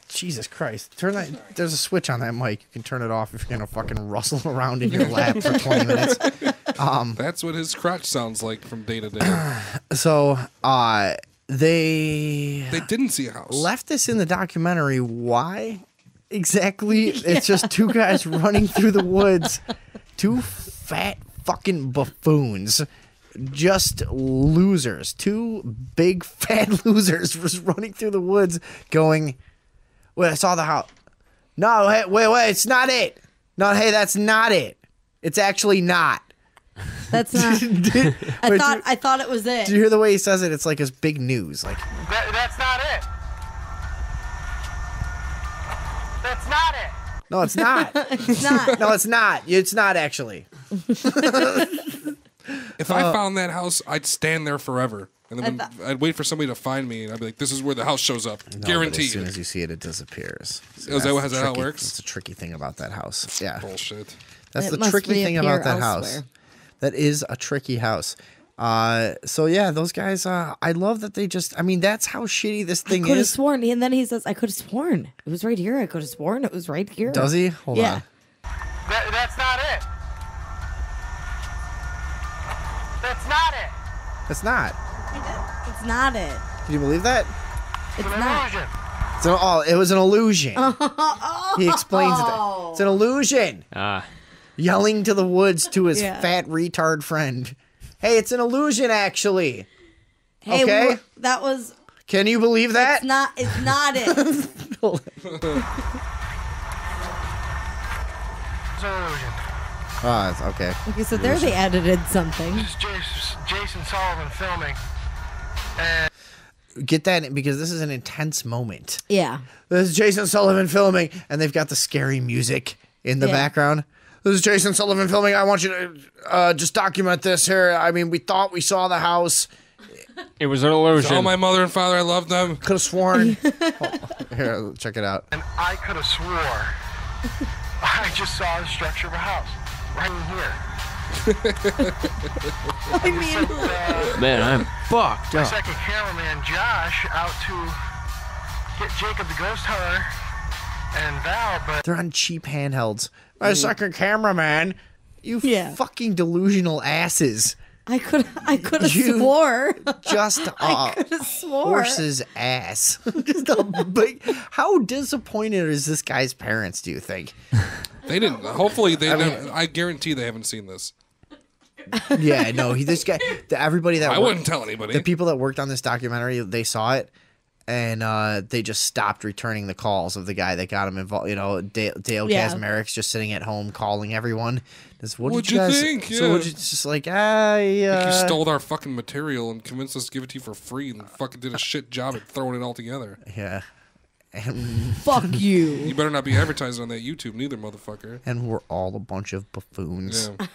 Jesus Christ. Turn that. There's a switch on that mic. You can turn it off if you're going to fucking rustle around in your lap for 20 minutes. That's what his crotch sounds like from day to day. So, they didn't see a house. Left this in the documentary. Why exactly? It's just 2 guys running through the woods. 2 fat fucking buffoons. Just losers. 2 big fat losers just running through the woods going, wait, I saw the house. No, hey, wait, it's not it. No, hey, that's not it. It's actually not. That's not. I thought it was it. Do you hear the way he says it? It's like his big news. Like That's not it. That's not it. No, it's not. It's not. No, it's not. It's not actually. If I found that house, I'd stand there forever. And then I'd wait for somebody to find me, and I'd be like, this is where the house shows up. No, Guaranteed. As soon as you see it, it disappears. So is that how it works? That's the tricky thing about that house. Yeah. Bullshit. That's the tricky thing about that house. That is a tricky house. So yeah, those guys, I love that they just, I mean, that's how shitty this thing I could have is. sworn, and then he says, I could have sworn. It was right here. I could have sworn it was right here. Does he? Hold on. That's not it. That's not it. It's not. It's not it. Can you believe that? It's not. So, it was an illusion. He explains it. It's an illusion. Yelling to the woods to his fat retard friend. Hey, it's an illusion, actually. Hey, okay? That was... Can you believe that? It's not it. It's an illusion. Oh, okay. Okay, so there they edited something. This is Jason Sullivan filming. And Get that because this is an intense moment. Yeah. This is Jason Sullivan filming, and they've got the scary music in the background. This is Jason Sullivan filming. I want you to just document this here. I mean, we thought we saw the house. It was an illusion. Tell my mother and father I love them. Could have sworn. Here, check it out. And I could have swore I just saw the structure of a house right in here. I mean, man, I'm fucked my up. second cameraman, Josh, out to get Jacob the ghost hunter and Val, but They're on cheap handhelds. My second cameraman. You fucking delusional asses. I could have swore. Just horse's ass. Just a big. How disappointed is this guy's parents? Do you think? They didn't. Hopefully, they. I guarantee they haven't seen this. Yeah, no. This guy. Everybody that I wouldn't tell anybody. The people that worked on this documentary, they saw it, and they just stopped returning the calls of the guy that got him involved. You know, Dale Kaczmarek's just sitting at home calling everyone. What'd you think? So Yeah. it's just like, you stole our fucking material and convinced us to give it to you for free and fucking did a shit job at throwing it all together. Yeah. And fuck you. You better not be advertising on that YouTube neither, motherfucker. And we're all a bunch of buffoons. Yeah.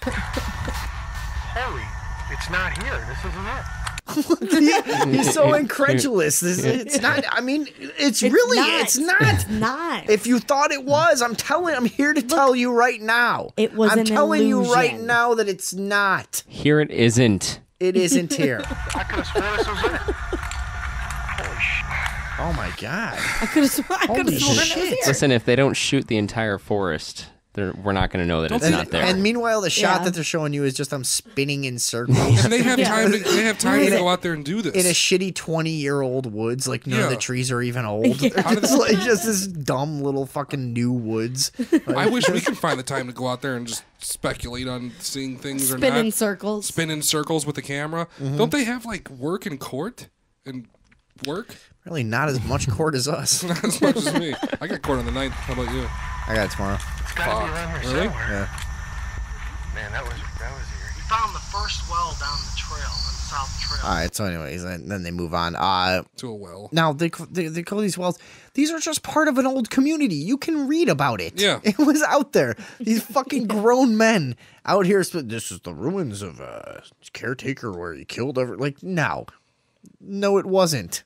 Holy, it's not here. This isn't it. He's so incredulous. It's not. I mean, it's really. not. It's not. It's not. If you thought it was, I'm here to tell you right now. It was I'm an telling you right illusion. now that it's not. Here it isn't. It isn't here. I could have sworn this was it. Holy shit. Oh my god. I could have sworn it was here. Listen, if they don't shoot the entire forest, we're not going to know that it's not there. And meanwhile, the shot that they're showing you is just them spinning in circles. And they have time. They have time to go out there and do this In a shitty 20-year-old woods, like none of the trees are even old. Yeah. It's like just this dumb little fucking new woods. I wish we could find the time to go out there and just speculate on seeing things or not. Spin in circles. Spin in circles with the camera. Don't they have like work in court and work? Really, not as much court as us. Not as much as me. I got court on the 9th. How about you? I got it tomorrow. It's gotta be around here Really? somewhere. Yeah. Man, that was eerie. We found the first well down the trail, on the south trail. All right. So, anyways, then they move on. To a well. Now they call these wells. These are just part of an old community. You can read about it. Yeah. It was out there. These fucking grown men out here. This is the ruins of a caretaker where he killed no, it wasn't.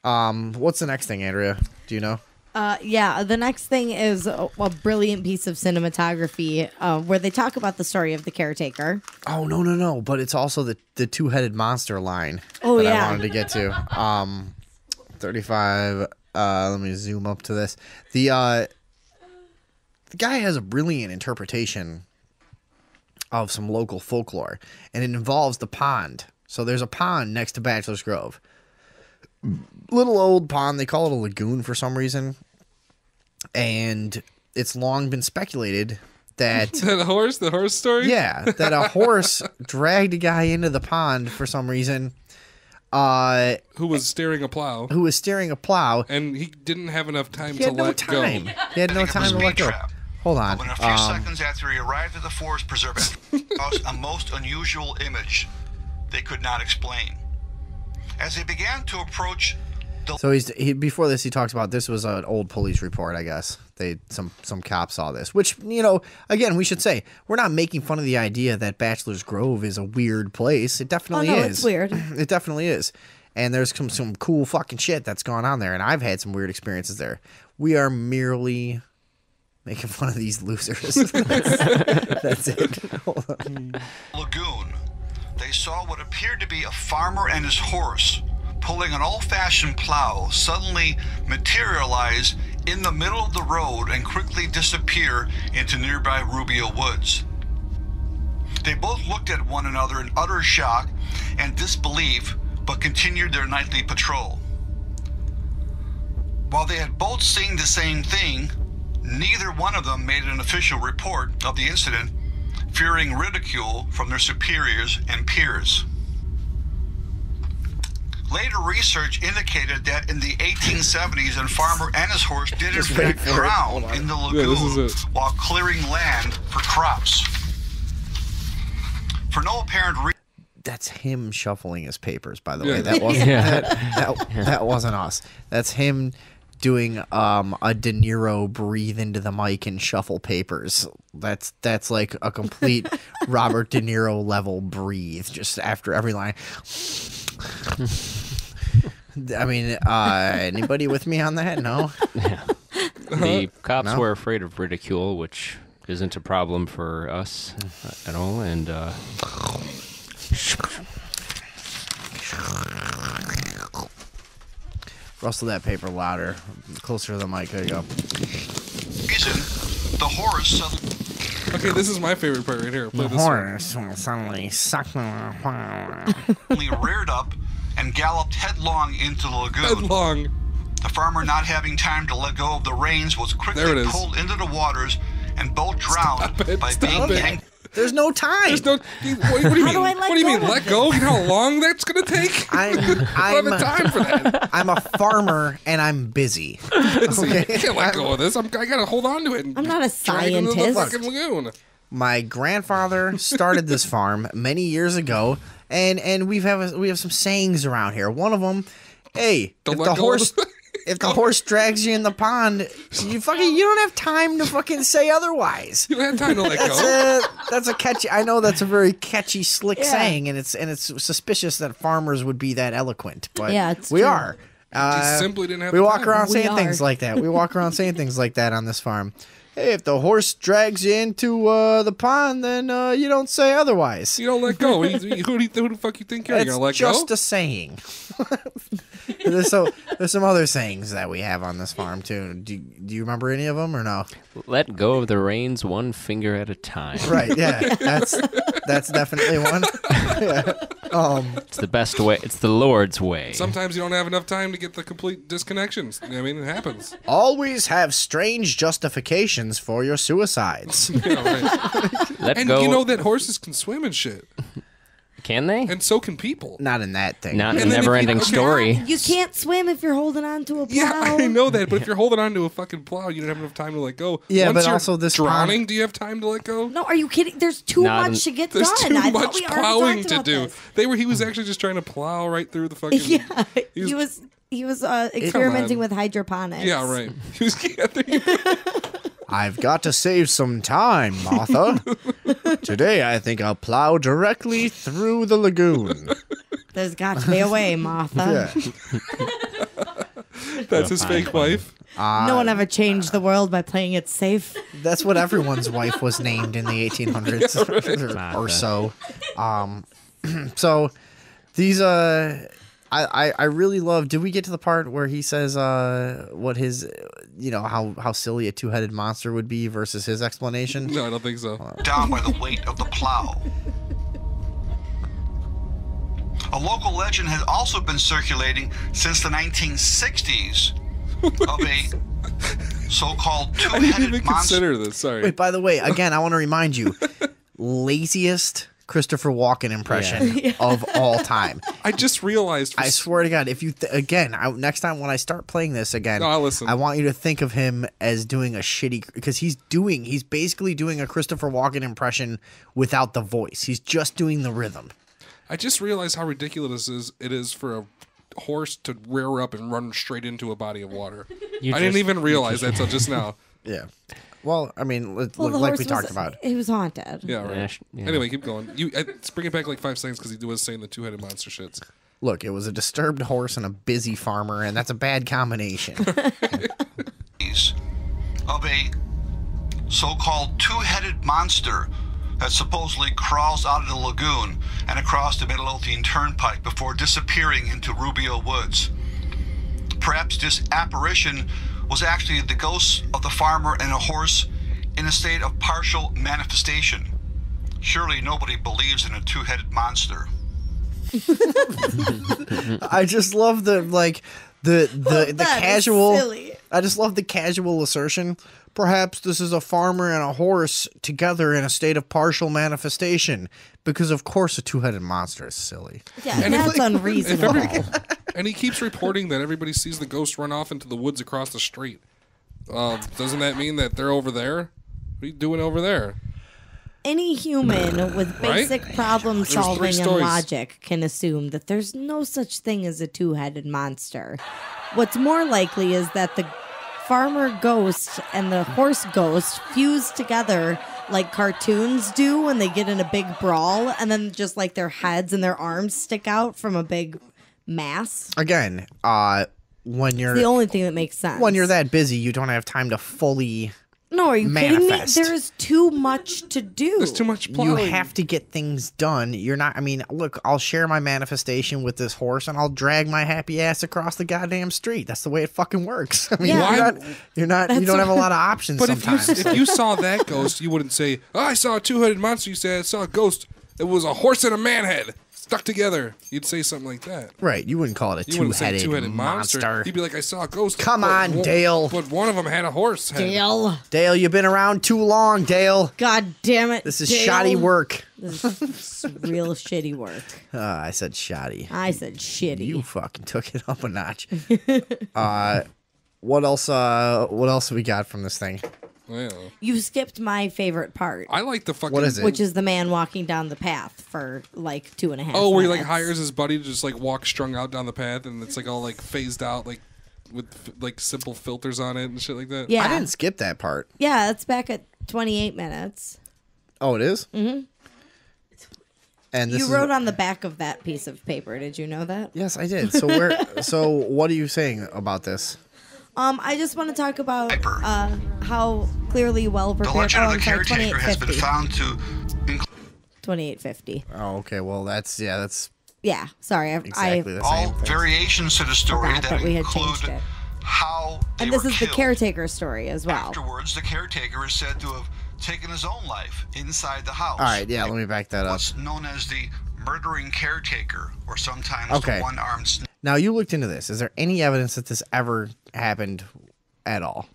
What's the next thing, Andrea? Do you know? The next thing is a brilliant piece of cinematography where they talk about the story of the caretaker. Oh, no. But it's also the two-headed monster line I wanted to get to. 35. Let me zoom up to this. The guy has a brilliant interpretation of some local folklore, and it involves the pond. So there's a pond next to Bachelor's Grove. Little old pond. They call it a lagoon for some reason. And it's long been speculated that... The horse story? Yeah, that a horse dragged a guy into the pond for some reason. Who was steering a plow. And he didn't have enough time he to had no let time. go. He had no time to let go. Hold on. When a few seconds after he arrived at the Forest Preserve, a most unusual image they could not explain. As they began to approach the... So before this, he talks about this was an old police report, I guess. Some cops saw this, which, again, we should say, we're not making fun of the idea that Bachelor's Grove is a weird place. It definitely is. It's weird. It definitely is. And there's some cool fucking shit that's going on there, and I've had some weird experiences there. We are merely making fun of these losers. That's it. Hold on. Lagoon. They saw what appeared to be a farmer and his horse pulling an old-fashioned plow suddenly materialize in the middle of the road and quickly disappear into nearby Rubio Woods. They both looked at one another in utter shock and disbelief but continued their nightly patrol. While they had both seen the same thing, neither one of them made an official report of the incident, fearing ridicule from their superiors and peers. Later research indicated that in the 1870s, a farmer and his horse did in fact drown in the lagoon while clearing land for crops. For no apparent reason. That's him shuffling his papers, by the way. That wasn't that wasn't us. That's him doing a De Niro breathe into the mic and shuffle papers. That's like a complete Robert De Niro level breathe just after every line. I mean, anybody with me on that? No? Yeah. The cops were afraid of ridicule, which isn't a problem for us at all, and rustle that paper louder, closer to the mic. There you go. The horse. Okay, this is my favorite part right here. Play The horse suddenly sucked. Reared up and galloped headlong into the lagoon. Headlong. The farmer, not having time to let go of the reins, was quickly pulled into the waters, and both drowned by being yanked. There's no time. There's no. What do you mean? What do you mean? Let go? You know how long that's gonna take? I don't have time for that. I'm a farmer and I'm busy. Okay. I can't let go of this. I gotta hold on to it. I'm not a scientist. Into the fucking lagoon. My grandfather started this farm many years ago, and we have some sayings around here. One of them, hey, if the horse drags you in the pond, you don't have time to fucking say otherwise. You don't have time to let go. That's a catchy. I know that's a very catchy, slick saying, and it's suspicious that farmers would be that eloquent, but we true. are. You simply didn't have. We walk time. around saying things like that. We walk around saying things like that on this farm. Hey, if the horse drags you into the pond, then you don't say otherwise. You don't let go. Who the fuck you think you're gonna let go? It's just a saying. There's some other sayings that we have on this farm too. Do you remember any of them or no? Let go of the reins one finger at a time. Right. Yeah. That's definitely one. Yeah. It's the best way. It's the Lord's way. Sometimes you don't have enough time to get the complete disconnections. I mean, it happens. Always have strange justifications for your suicides. Yeah, right. Let go. You know that horses can swim and shit. Can they? And so can people. Not in that thing. Not a never-ending story. You can't swim if you're holding on to a plow. Yeah, I know that, but if you're holding on to a fucking plow, you don't have enough time to let go. Yeah, Once but you're also this drowning, pond... do you have time to let go? No, are you kidding? There's too much to get done. There's too much we plowing to do. This. He was actually just trying to plow right through the fucking. Yeah, he was experimenting with hydroponics. Yeah, right. He was. I've got to save some time, Martha. Today, I think I'll plow directly through the lagoon. There's got to be a way, Martha. Yeah. That's his fake wife. No one ever changed the world by playing it safe. That's what everyone's wife was named in the 1800s or so. So these I really love. Did we get to the part where he says what his how silly a two-headed monster would be versus his explanation? No, I don't think so. Down by the weight of the plow. A local legend has also been circulating since the 1960s of a so-called two-headed monster. I didn't even consider this. Sorry. Wait, by the way, again, I want to remind you, laziest Christopher Walken impression of all time. I just realized. I swear to God, if you next time when I start playing this again, no, I'll listen. I want you to think of him as doing a shitty, because he's basically doing a Christopher Walken impression without the voice. He's just doing the rhythm. I just realized how ridiculous it is for a horse to rear up and run straight into a body of water. I didn't even realize that until just now. Yeah. Well, I mean, like we talked about. He was haunted. Yeah, right. Yeah. Anyway, keep going. Let's bring it back like 5 seconds because he was saying the two-headed monster shits. Look, it was a disturbed horse and a busy farmer, and that's a bad combination. Of a so-called two-headed monster that supposedly crawls out of the lagoon and across the Midlothian Turnpike before disappearing into Rubio Woods. Perhaps this apparition was actually the ghosts of the farmer and a horse in a state of partial manifestation. Surely nobody believes in a two-headed monster. I just love the the casual. Silly. I just love the casual assertion. Perhaps this is a farmer and a horse together in a state of partial manifestation. Because of course a two-headed monster is silly. Yeah, and that's unreasonable. And he keeps reporting that everybody sees the ghost run off into the woods across the street. Doesn't that mean that they're over there? What are you doing over there? Any human with basic problem solving and stories. logic can assume that there's no such thing as a two-headed monster. What's more likely is that the farmer ghost and the horse ghost fuse together like cartoons do when they get in a big brawl, and then just like their heads and their arms stick out from a big mass. Again, when you're It's the only thing that makes sense. when you're that busy, you don't have time to fully No, are you manifest. kidding me? There is too much to do. There's too much You plotting. have to get things done. You're not. I mean, look. I'll share my manifestation with this horse, and I'll drag my happy ass across the goddamn street. That's the way it fucking works. I mean, Yeah. you're not. You don't have a lot of options. But sometimes. if you saw that ghost, you wouldn't say, "Oh, I saw a two-headed monster." You say, "I saw a ghost. It was a horse and a man head stuck together." You'd say something like that. Right, you wouldn't call it a You wouldn't say two-headed, two-headed monster. You'd be like, "I saw a ghost." Come but on, Dale. But one of them had a horse head. Dale. Dale, you've been around too long, Dale. God damn it. This is Dale. shoddy work. This is real shitty work. I said shoddy. I said shitty. You fucking took it up a notch. What else? What else we got from this thing? Yeah. You skipped my favorite part, I like the fucking. What is it? which is the man walking down the path for like 2.5 Oh, where he like minutes. hires his buddy to just like walk strung out down the path, and it's like all like phased out, like with like simple filters on it and shit like that. Yeah. I didn't skip that part. Yeah, it's back at 28 minutes. Oh, it is? Mm-hmm. And this You is, wrote on the back of that piece of paper. Did you know that? Yes, I did. So where? So what are you saying about this? I just want to talk about how clearly well The prepared. legend Oh, of I'm the sorry, caretaker has been 2850. found to include 2850. Oh, okay. Well, that's Yeah, sorry. exactly the all same thing. variations to the story Forgot that that we had changed include it. how they And this were is the killed. caretaker story as well. Afterwards, the caretaker is said to have taken his own life inside the house. All right, yeah. Let me back that up. What's known as the murdering caretaker, or sometimes Okay. the one-armed snake. Now you looked into this. Is there any evidence that this ever happened at all?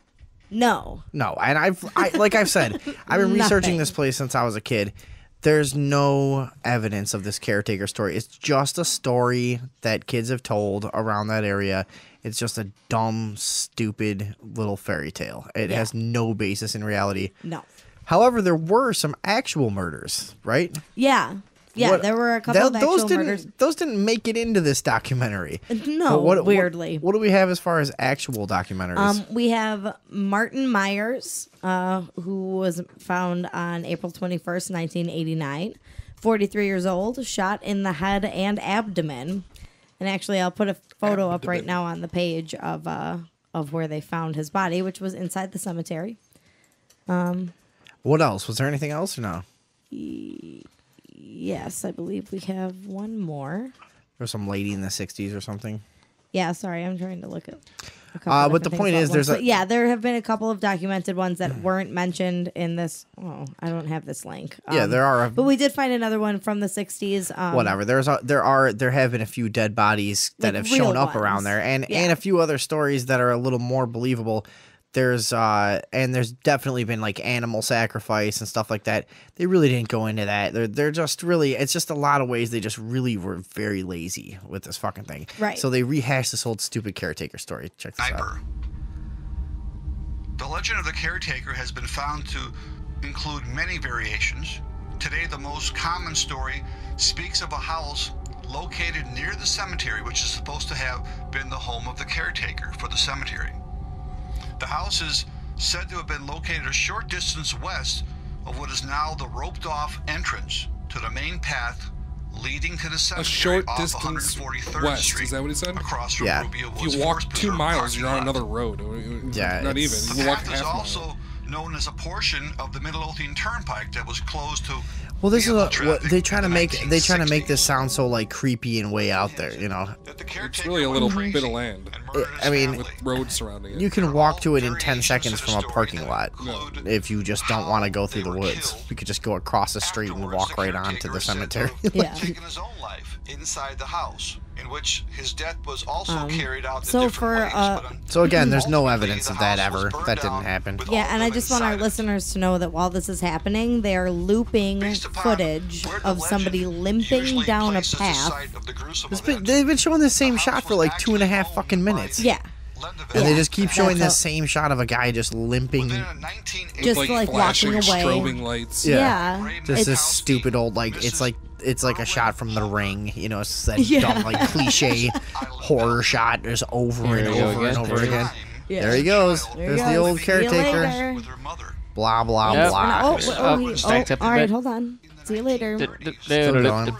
No. No, and like I've said, I've been researching Nothing. this place since I was a kid. There's no evidence of this caretaker story. It's just a story that kids have told around that area. It's just a dumb, stupid little fairy tale. It has no basis in reality. No. However, there were some actual murders, right? Yeah. Yeah, What- there were a couple of those actual didn't, murders. Those didn't make it into this documentary. No, But weirdly. What do we have as far as actual documentaries? We have Martin Myers, who was found on April 21st, 1989. 43 years old, shot in the head and abdomen. And actually, I'll put a photo up right now on the page of where they found his body, which was inside the cemetery. What else? Was there anything else or no? Yes, I believe we have one more. There was some lady in the 60s or something. Yeah, sorry, I'm trying to look at. But the point is, there's yeah, there have been a couple of documented ones that weren't mentioned in this. Oh, I don't have this link. Yeah, there are. But we did find another one from the 60s. Whatever. There have been a few dead bodies that Like have shown real up around ones. there, and Yeah. a few other stories that are a little more believable. There's definitely been like animal sacrifice and stuff like that. They really didn't go into that. They're just really, it's just a lot of ways they just really were very lazy with this fucking thing. Right. So they rehashed this old stupid caretaker story. Check this out. Sniper. The legend of the caretaker has been found to include many variations. Today, the most common story speaks of a house located near the cemetery, which is supposed to have been the home of the caretaker for the cemetery. The house is said to have been located a short distance west of what is now the roped-off entrance to the main path leading to the cemetery A short off distance 143rd west. Street, Is that what he said? across from Yeah. Rubio If Woods you walk Forest 2 Preserve miles, parking you're on lot. another road. Yeah, Not even. it's- You The can walk path half is a mile. also known as a portion of the Midlothian Turnpike that was closed to Well, this is vehicle what traffic they try to in the make. They try to make 1960s. this sound so like creepy and way out there. You know, That the It's caretaker really a went little crazy bit of land and murdered his I mean, family. with roads surrounding it. you can walk to it in 10 Variations seconds to from the a story parking that lot. include If you just don't want to go through they the were woods, killed. you could just go across the street and Afterwards, walk the right onto caretaker the is said to cemetery. have Yeah. taken his own life inside the house, in which his death was also carried out in so different for ways. So again, there's no Ultimately, evidence the of that house was ever. burned That didn't down happen. with Yeah, all and I of them just want our inside it. listeners to know that while this is happening, they are looping Based upon footage where the of somebody legend limping usually down a places the path. site of the gruesome It's event, they've been showing the same the shot house for was like 2.5 actually fucking owned by minutes. Yeah. Lendeville. And they just keep showing That's this same shot of a guy just limping. Within a 1980 Just like, like flashing walking away. strobing lights. Yeah. Yeah. Just this It's, stupid old it's like a shot from The Ring, you know, it's that Yeah. dumb like cliche horror shot just over There and you go over and again. over There you again. Yeah. There he goes. There There's he the goes. old See you caretaker. later. with her mother. Blah blah Yep. blah. Oh, Backed up a all right, bit. hold on. See you later. Still going.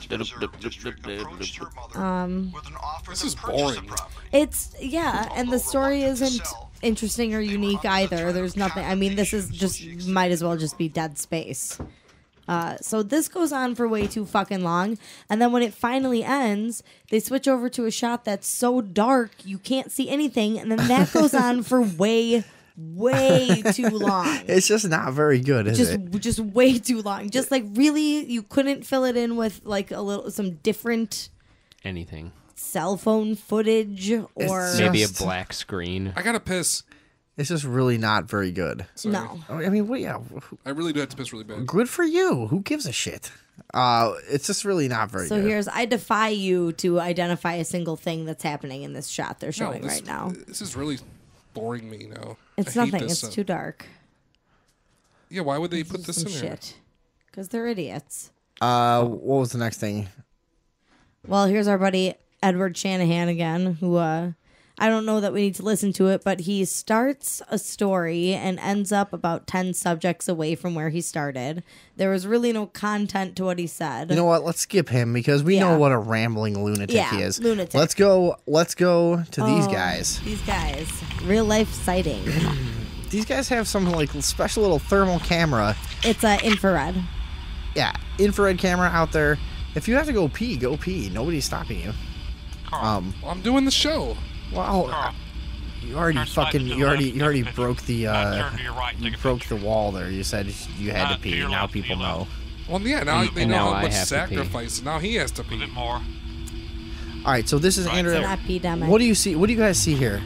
This is boring. It's and the story isn't interesting or unique either. There's nothing. I mean, this is just might as well just be dead space. So this goes on for way too fucking long, and then when it finally ends, they switch over to a shot that's so dark you can't see anything, and then that goes on for way too long. It's just not very good, is it? Just way too long. Just like really, you couldn't fill it in with like some different Anything. cell phone footage or Maybe a Just- black screen. I gotta piss. It's just really not very good. Sorry. no. I mean, well, yeah, I really do have to piss really bad. good for you. Who gives a shit? It's just really not very So good. I defy you to identify a single thing that's happening in this shot they're showing this, right now. This is really boring me now. It's I hate nothing. this It's too dark. Yeah, why would they It's put just this some in there? shit. Because they're idiots. What was the next thing? Well, here's our buddy Edward Shanahan again, who I don't know that we need to listen to it, but he starts a story and ends up about 10 subjects away from where he started. There was really no content to what he said. You know what? Let's skip him because we Yeah. know what a rambling lunatic Yeah, he is. lunatic. Let's go to these guys. These guys. Real life sighting. These guys have some like special little thermal camera. It's infrared. Yeah, infrared camera out there. If you have to go pee, go pee. Nobody's stopping you. Well, I'm doing the show. Well, you already broke the broke the wall there. You said you had to pee. Now people know. Well, yeah, now they and know now how I much have to pee. sacrifice. Now he has to pee. more. All right, so this is Andrew. It's an epidemic. What do you see? What do you guys see here?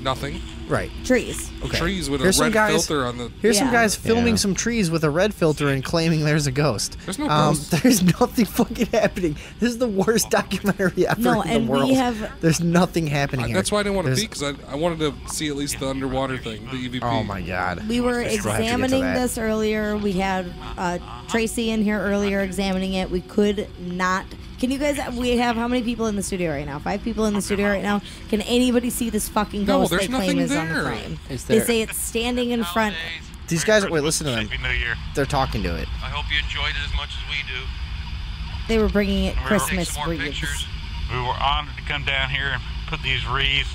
Nothing. Right. Trees. Okay. Trees with Here's a some red guys- filter on the. Here's some Yeah. guys filming Yeah. some trees with a red filter and claiming there's a ghost. There's no ghost. There's nothing fucking happening. This is the worst documentary ever No, in the and we world. have- There's nothing happening here. That's why I didn't want to There's- pee because I wanted to see at least the underwater thing, the EVP. Oh my god. We were Just have to get to examining that. this earlier. We had Tracy in here earlier examining it. We could not. Can you guys? We have how many people in the studio right now? 5 people in the studio right now. Can anybody see this fucking No, ghost there's they claim nothing is on the there. frame? Is They there- say it's standing in front. These guys, wait, listen to them. Happy New Year. They're talking to it. I hope you enjoyed it as much as we do. They were bringing it We're gonna take Christmas some more wreaths. pictures. We were honored to come down here and put these wreaths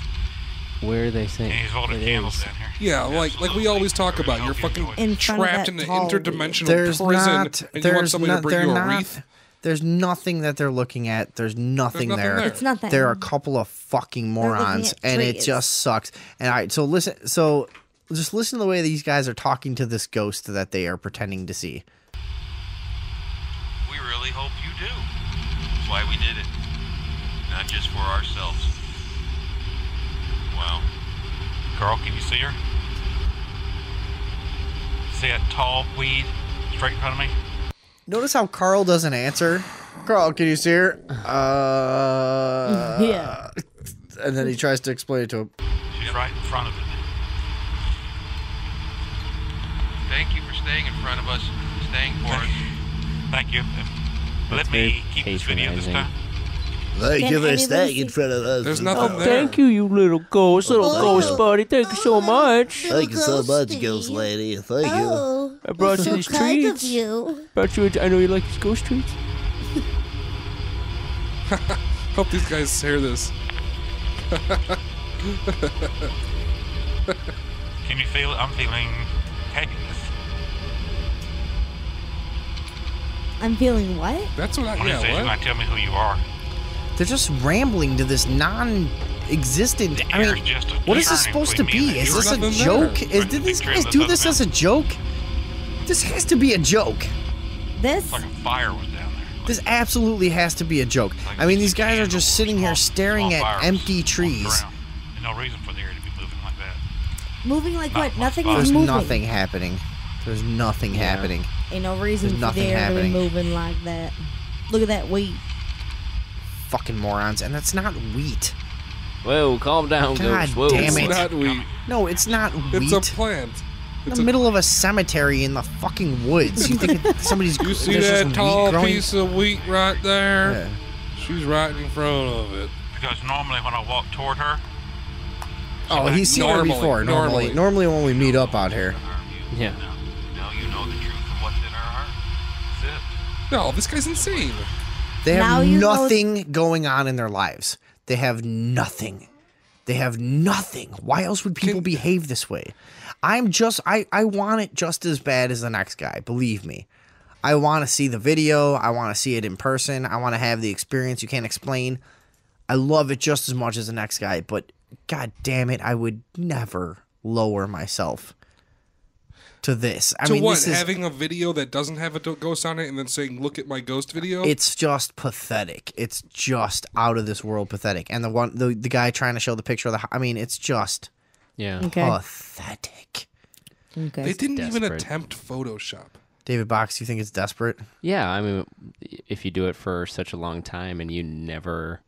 Where are they saying and these votive it candles is? down here. Yeah, like we always talk about. You're fucking In front of trapped that in an tall interdimensional There's prison, not. and you want There's somebody not. to bring They're you a not. wreath. There's nothing that they're looking at. There's nothing, nothing there. there. It's nothing. There are a couple of fucking morons, at and it trees. just sucks. And all right, so listen. So just listen to the way these guys are talking to this ghost that they are pretending to see. We really hope you do. That's why we did it. Not just for ourselves. Wow. Carl, can you see her? See that tall weed straight in front of me? Notice how Carl doesn't answer. Carl, can you see her? Yeah. And then he tries to explain it to him. She's right in front of it. Thank you for staying in front of us, staying for us. Thank you. That's Let me very keep this video this patronizing. time. Thank Can you for anybody staying see- in front of us. There's nothing there. you little ghost buddy. Thank you so much. Thank you so much, ghost lady. Thank you. Oh, I brought you so these kind treats. of you. Brought you. I know you like these ghost treats. Hope these guys hear this. Can you feel it? I'm feeling happiness. I'm feeling what? That's what I. What is it? You Yeah, want what? to tell me who you are? They're just rambling to this non-existent. I Here's mean, just a what is this turning supposed to between me be? and Is you. this a There's joke? nothing Is there. did these Picture of guys this do other this man. as a joke? This has to be a joke. This? Like a fire was down there. This absolutely has to be a joke. I mean, these guys are just sitting here staring at empty trees. There's no reason for the area to be moving like that. Moving like what? Nothing There's is moving. nothing happening. There's nothing happening. Ain't no reason There's for nothing the air to be happening. moving like that. Look at that wheat. Fucking morons. And that's not wheat. Whoa, calm down, God Ghost. Whoa. damn It's it. not wheat. No, it's not wheat. It's a plant. In the middle of a cemetery in the fucking woods. You think somebody's... You see there's just that wheat tall growing? piece of wheat right there? Yeah. She's right in front of it. Because normally when I walk toward her, Oh, he's seen her before. Normally when we meet up out here. Yeah. now you know the truth of what's in her heart. That's it. No, this guy's insane. They Now have you know- nothing going on in their lives. They have nothing. They have nothing. Why else would people behave this way? I want it just as bad as the next guy. Believe me. I want to see the video. I want to see it in person. I want to have the experience you can't explain. I love it just as much as the next guy, but God damn it, I would never lower myself to this. I mean, what? this is, Having a video that doesn't have a ghost on it and then saying, look at my ghost video? it's just pathetic. It's just out of this world pathetic. And the guy trying to show the picture of the, I mean, it's just Okay. pathetic. Okay. They didn't even Desperate. attempt Photoshop. David Box, you think it's desperate? Yeah, I mean, if you do it for such a long time and you never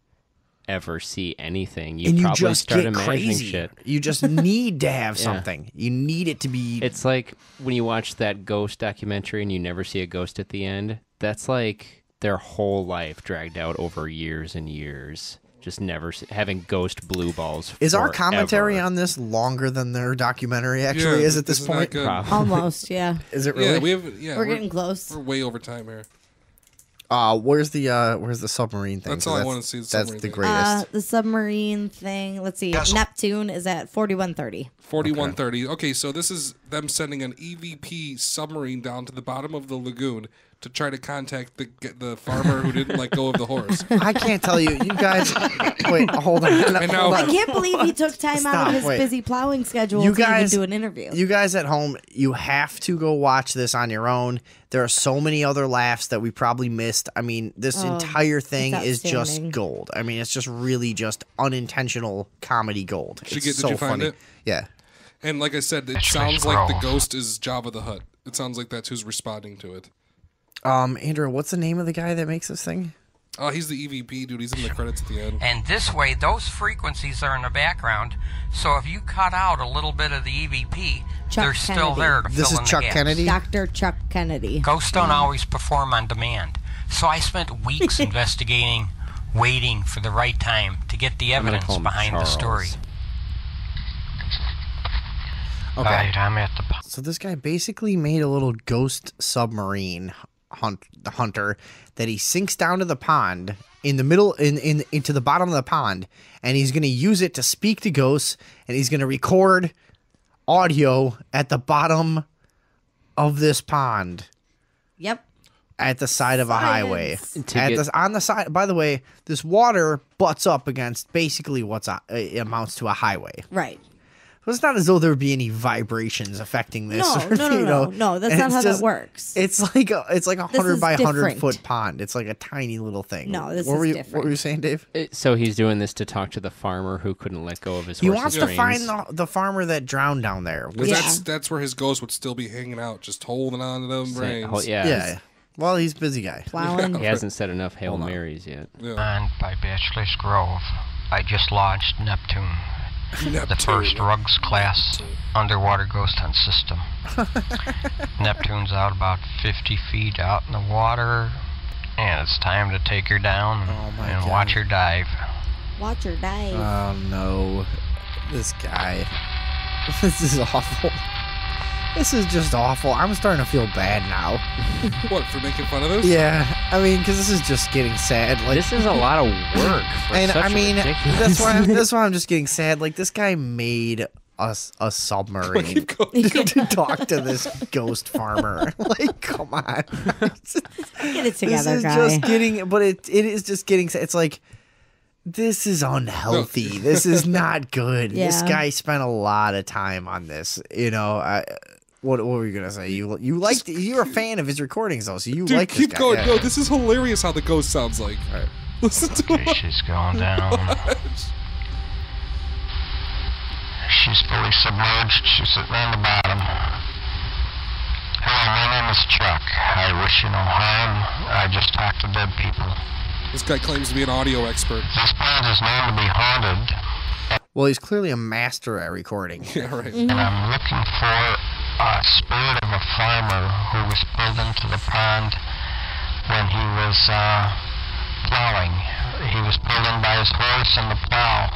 ever see anything, you And you probably just start get imagining crazy. shit. You just need to have Yeah. something. You need it to be. It's like when you watch that ghost documentary and you never see a ghost at the end. That's like their whole life dragged out over years and years. Just never having ghost blue balls. Is our forever. commentary on this longer than their documentary actually Yeah, is at this this is not point? good. Probably. Almost, yeah. Is it really? Yeah, We're getting close. We're way over time here. Where's the submarine thing? That's 'Cause all I wanna see, the That's submarine the thing. greatest. The submarine thing. Let's see. Yes. Neptune is at 4130. 4130. Okay, so this is them sending an EVP submarine down to the bottom of the lagoon to try to contact the farmer who didn't let go of the horse. I can't tell you. You guys. Wait, hold on. And now- Hold I on. can't believe he took time out Stop, of his wait. busy plowing schedule You to even guys do an interview. You guys at home, you have to go watch this on your own. There are so many other laughs that we probably missed. I mean, this entire thing it's is just outstanding. gold. I mean, it's just really just unintentional comedy gold. It's Did so you find funny. it? Yeah. And like I said, it sounds like the ghost is Jabba the Hutt. It sounds like that's who's responding to it. Andrew, what's the name of the guy that makes this thing? Oh, he's the EVP, dude. He's in the credits at the end. And this way, those frequencies are in the background. So if you cut out a little bit of the EVP, Chuck they're still Kennedy. there to This fill is in Chuck the gaps. Kennedy? Dr. Chuck Kennedy. Ghosts don't always perform on demand. So I spent weeks investigating, waiting for the right time to get the I'm gonna evidence call him behind the Charles. story. Okay. Right, I'm at the So this guy basically made a little ghost submarine hunter that he sinks down to the pond in the middle into the bottom of the pond, and he's going to use it to speak to ghosts, and he's going to record audio at the bottom of this pond Yep. at the side of a highway. Science. On the side, by the way, this water butts up against basically what's amounts to a highway. Right. So it's not as though there would be any vibrations affecting this. No. That's And not it's how just- that works. It's like a 100 is by 100 different. foot pond. It's like a tiny little thing. No, this what is were you, different. What were you saying, Dave? So he's doing this to talk to the farmer who couldn't let go of his He horse's wants to reins. find the farmer that drowned down there. 'Cause Yeah. that's where his ghost would still be hanging out, just holding on to them reins. Yeah. Yeah. Well, he's a busy guy. Plowing. He hasn't said enough Hail Hold on. Marys yet. Yeah. And by Bachelor's Grove, I just launched Neptune, the first Rugs class underwater ghost hunt system. Neptune's out about 50 feet out in the water, and it's time to take her down my and God. watch her dive. Watch her dive. Oh no, this guy. This is awful. This is just awful. I'm starting to feel bad now. What, for making fun of this? Yeah, I mean, because this is just getting sad. Like, This is a lot of work. For and such I mean, ridiculous- that's why I'm just getting sad. Like, this guy made us a submarine to talk to this ghost farmer. Like, come on. Get it together, This is guy. just getting, but it is just getting. It's like, this is unhealthy. This is not good. This Yeah. guy spent a lot of time on this. You know, What were you gonna say? You're a fan of his recordings though, so you Dude, like this keep guy. going. Yeah. No, this is hilarious how the ghost sounds like. All right. Listen to Okay, she's going down. She's fully submerged. She's sitting on the bottom. Hello, my name is Chuck. I wish you no harm. I just talk to dead people. This guy claims to be an audio expert. This pond is known to be haunted. Well, he's clearly a master at recording. Yeah, right. And I'm looking for a spirit of a farmer who was pulled into the pond when he was plowing. He was pulled in by his horse and the plow.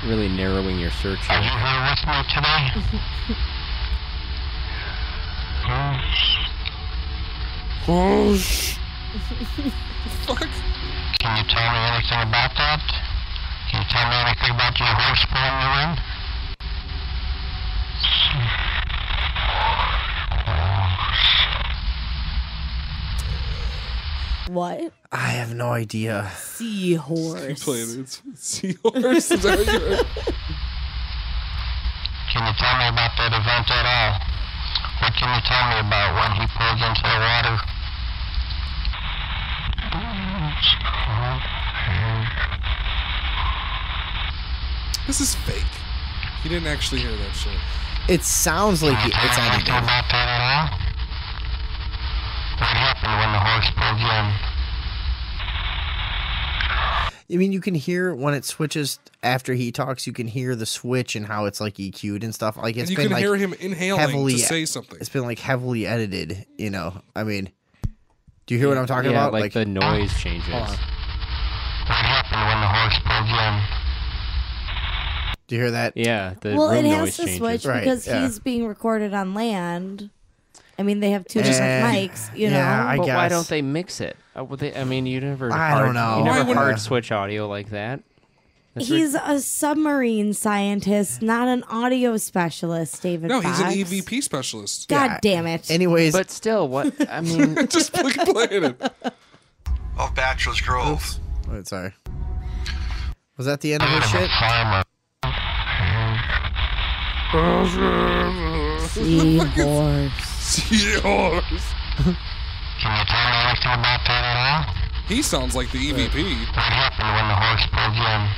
Really narrowing your search Are here. you here with me today? Fuck. Can you tell me anything about that? Can you tell me anything about your horse pulling you in? What? I have no idea. Seahorse. It's seahorse. Is that what you heard? Can you tell me about that event at all? What can you tell me about when he pulled into the water? This is fake. He didn't actually hear that shit. It sounds like it's Anything edited. about that at all? What happened when the horse pulled you in? I mean, you can hear when it switches after he talks. You can hear the switch and how it's like EQ'd and stuff. Like it's And you been can like hear him inhaling heavily to say something. It's been like heavily edited. You know, I mean, do you hear what I'm talking Yeah, about? like the noise changes. Hold on. What happened when the horse pulled you in? Do you hear that? Yeah, the Well, it room has noise to changes. switch Right, because yeah. he's being recorded on land. I mean, they have two different mics, you know. yeah, I But why guess. don't they mix it? I mean, you never. I don't know. You Why never wouldn't- hard switch audio like that. That's He's a submarine scientist, not an audio specialist, David No, he's an Fox. EVP specialist. God Yeah. damn it. Anyways, But still, what I mean, Just fucking playing it. Of Bachelor's Grove. wait, sorry. Was that the end of his shit? Farmer. Seahorse. Seahorse. Can you tell me anything about that at all? He sounds like the EVP. What happened when the horse pulled you in?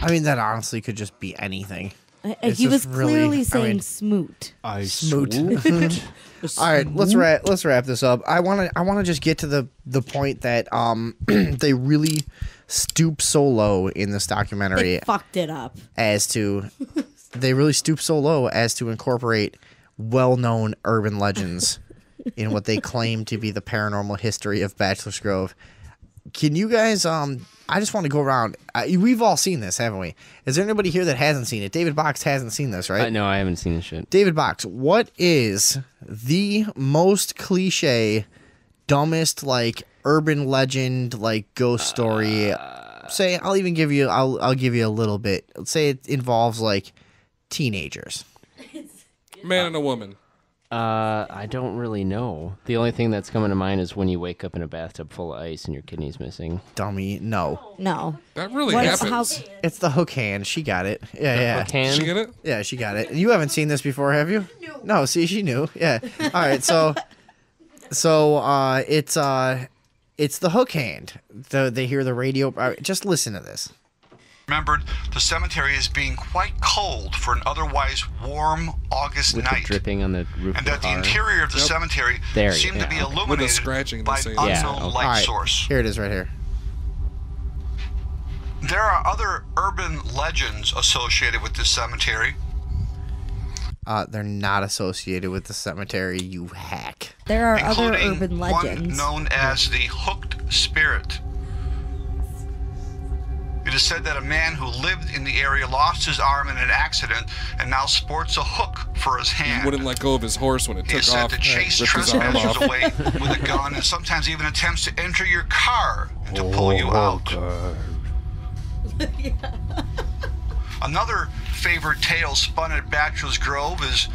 I mean, that honestly could just be anything. It's He was just really- clearly I saying mean- smoot. Smoot. All right, let's wrap this up. I want to just get to the point that they really stoop so low in this documentary They fucked it up. as to incorporate well-known urban legends in what they claim to be the paranormal history of Bachelor's Grove. Can you guys I just want to go around. We've all seen this, haven't we? Is there anybody here that hasn't seen it? David Box hasn't seen this, right? no, I haven't seen this shit. David Box, what is the most cliche, dumbest, like urban legend, like ghost story? Say, I'll give you a little bit. Let's say it involves like teenagers. Man and a woman. I don't really know. The only thing that's coming to mind is when you wake up in a bathtub full of ice and your kidney's missing. Dummy, no. No. That really What's- happens. It's the hook hand. She got it. Yeah. Did she get it? Yeah, she got it. You haven't seen this before, have you? No. See, she knew. Yeah. All right. So it's the hook hand. They hear the radio. Just listen to this. Remembered the cemetery as being quite cold for an otherwise warm August With the night, dripping on the roof and of that the the car. interior of the cemetery There, seemed to be yeah. With the illuminated scratching, by they an say. unknown Yeah, okay. light All right, source. here it is right here. There are other urban legends associated with this cemetery. They're not associated with the cemetery, you hack. There are other including urban one legends. known as the hooked spirit. It is said that a man who lived in the area lost his arm in an accident and now sports a hook for his He hand. wouldn't let go of his horse when it He took is said off. to chase ripped his arm trespassers off. away with a gun and sometimes even attempts to enter your car and to pull you out. Another favorite tale spun at Bachelor's Grove is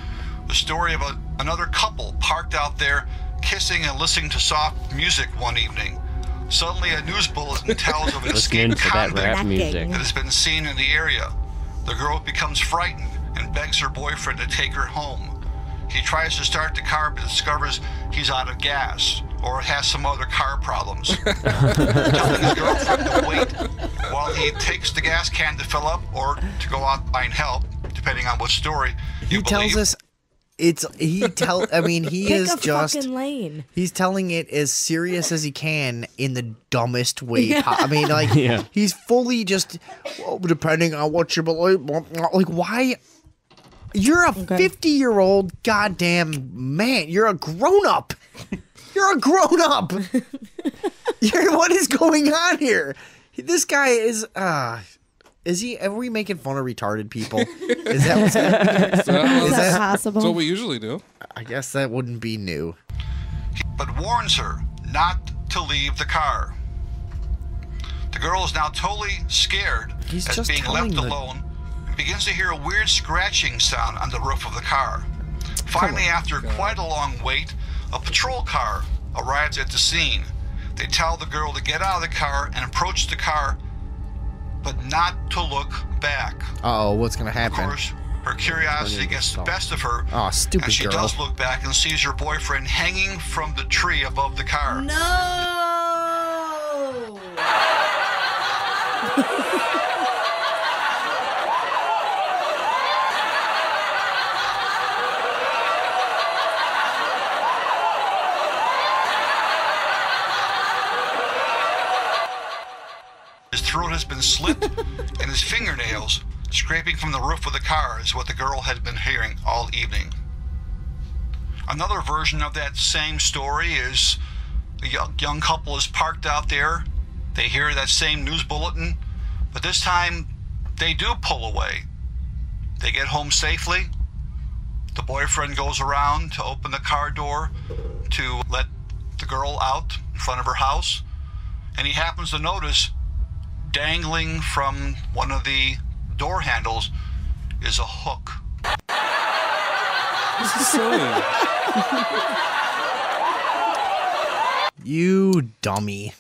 the story of another couple parked out there kissing and listening to soft music one evening. Suddenly, a news bulletin tells of an Listening escaped to that convict rap music. that has been seen in the area. The girl becomes frightened and begs her boyfriend to take her home. He tries to start the car but discovers he's out of gas or has some other car problems. Telling his girlfriend to wait while he takes the gas can to fill up or to go out and find help, depending on what story you He tells believe. us he Pick is a just fucking lane. he's telling it as serious as he can in the dumbest way. Yeah. He's fully just depending on what you believe. Like, why? You're a 50-year-old goddamn man. You're a grown-up. You're a grown-up. What is going on here? This guy is he? Are we making fun of retarded people? Is that what's happening? Is that possible? That's what we usually do. I guess that wouldn't be new. But warns her not to leave the car. The girl is now totally scared He's as just being telling left the- alone and begins to hear a weird scratching sound on the roof of the car. Finally, after quite a long wait, a patrol car arrives at the scene. They tell the girl to get out of the car and approach the car, but not to look back. Uh-oh, what's gonna Of happen? course, her curiosity gets the best of her, Oh, stupid and she girl. does look back and sees her boyfriend hanging from the tree above the car. No. His throat has been slit, and his fingernails scraping from the roof of the car is what the girl had been hearing all evening. Another version of that same story is a young couple is parked out there. They hear that same news bulletin, but this time they do pull away. They get home safely. The boyfriend goes around to open the car door to let the girl out in front of her house, and he happens to notice dangling from one of the door handles is a hook. This is silly. You dummy.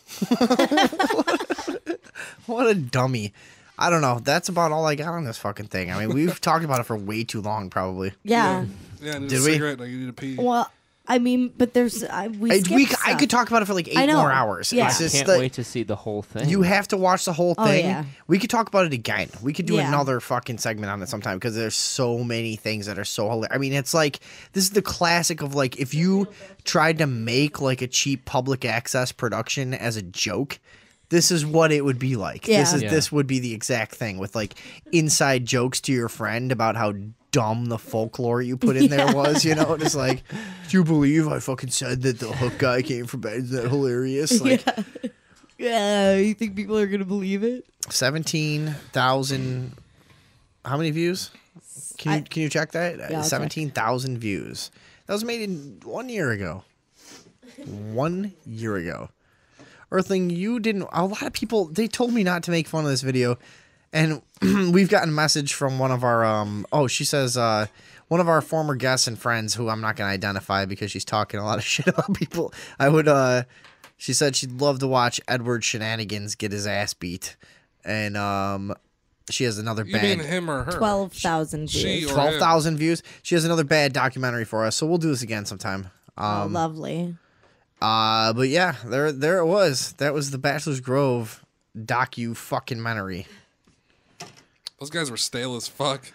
What a dummy. I don't know. That's about all I got on this fucking thing. I mean, we've talked about it for way too long, probably. Yeah. Yeah, I need Did a we? cigarette and I need to pee. Well, I mean, but there's I skipped could talk about it for like I 8 know. more hours. Yeah. It's just Can't that wait to see the whole thing. you have to watch the whole Oh, thing. yeah. We could talk about it again. We could do Yeah. another fucking segment on it sometime because there's so many things that are so hilarious. I mean, it's like this is the classic of like if you tried to make like a cheap public access production as a joke. This is what it would be like. Yeah. This would be the exact thing with like inside jokes to your friend about how dumb the folklore you put in there was, you know, just like, do you believe I fucking said that the hook guy came from bed? Is that hilarious? Like Yeah, you think people are gonna believe it? 17,000. How many views? Can you check that? Yeah, I'll check. 17,000 views. That was made in 1 year ago. 1 year ago. Earthling, you didn't. A lot of people, they told me not to make fun of this video. And we've gotten a message from one of our, she says, one of our former guests and friends who I'm not going to identify because she's talking a lot of shit about people. She said she'd love to watch Edward Shenanigans get his ass beat. And, she has another You bad. mean him or her? 12,000 She views. or 12,000 views. She has another bad documentary for us, so we'll do this again sometime. Oh, lovely. But yeah, there it was. That was the Bachelor's Grove docu-fucking-mentary. Those guys were stale as fuck.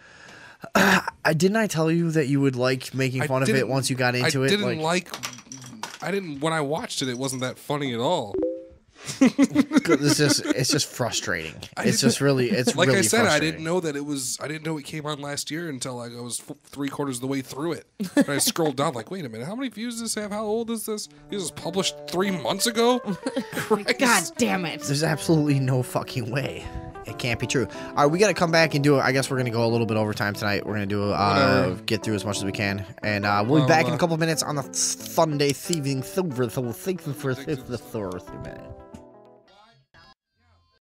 Didn't I tell you that you would like making fun of it once you got into it? I didn't when I watched it. It wasn't that funny at all. It's just frustrating. It's really Like I said, I frustrating. didn't know that it was. I didn't know it came on last year until I was 3/4 of the way through it. And I scrolled down like, wait a minute, how many views does this have? How old is this? This was published 3 months ago. Christ. God damn it. There's absolutely no fucking way. It can't be true. All right, we got to come back and do it. I guess we're going to go a little bit overtime tonight. We're going to do get through as much as we can. And we'll be back in a couple of minutes on the Sunday thieving silver. So we'll think for the minute.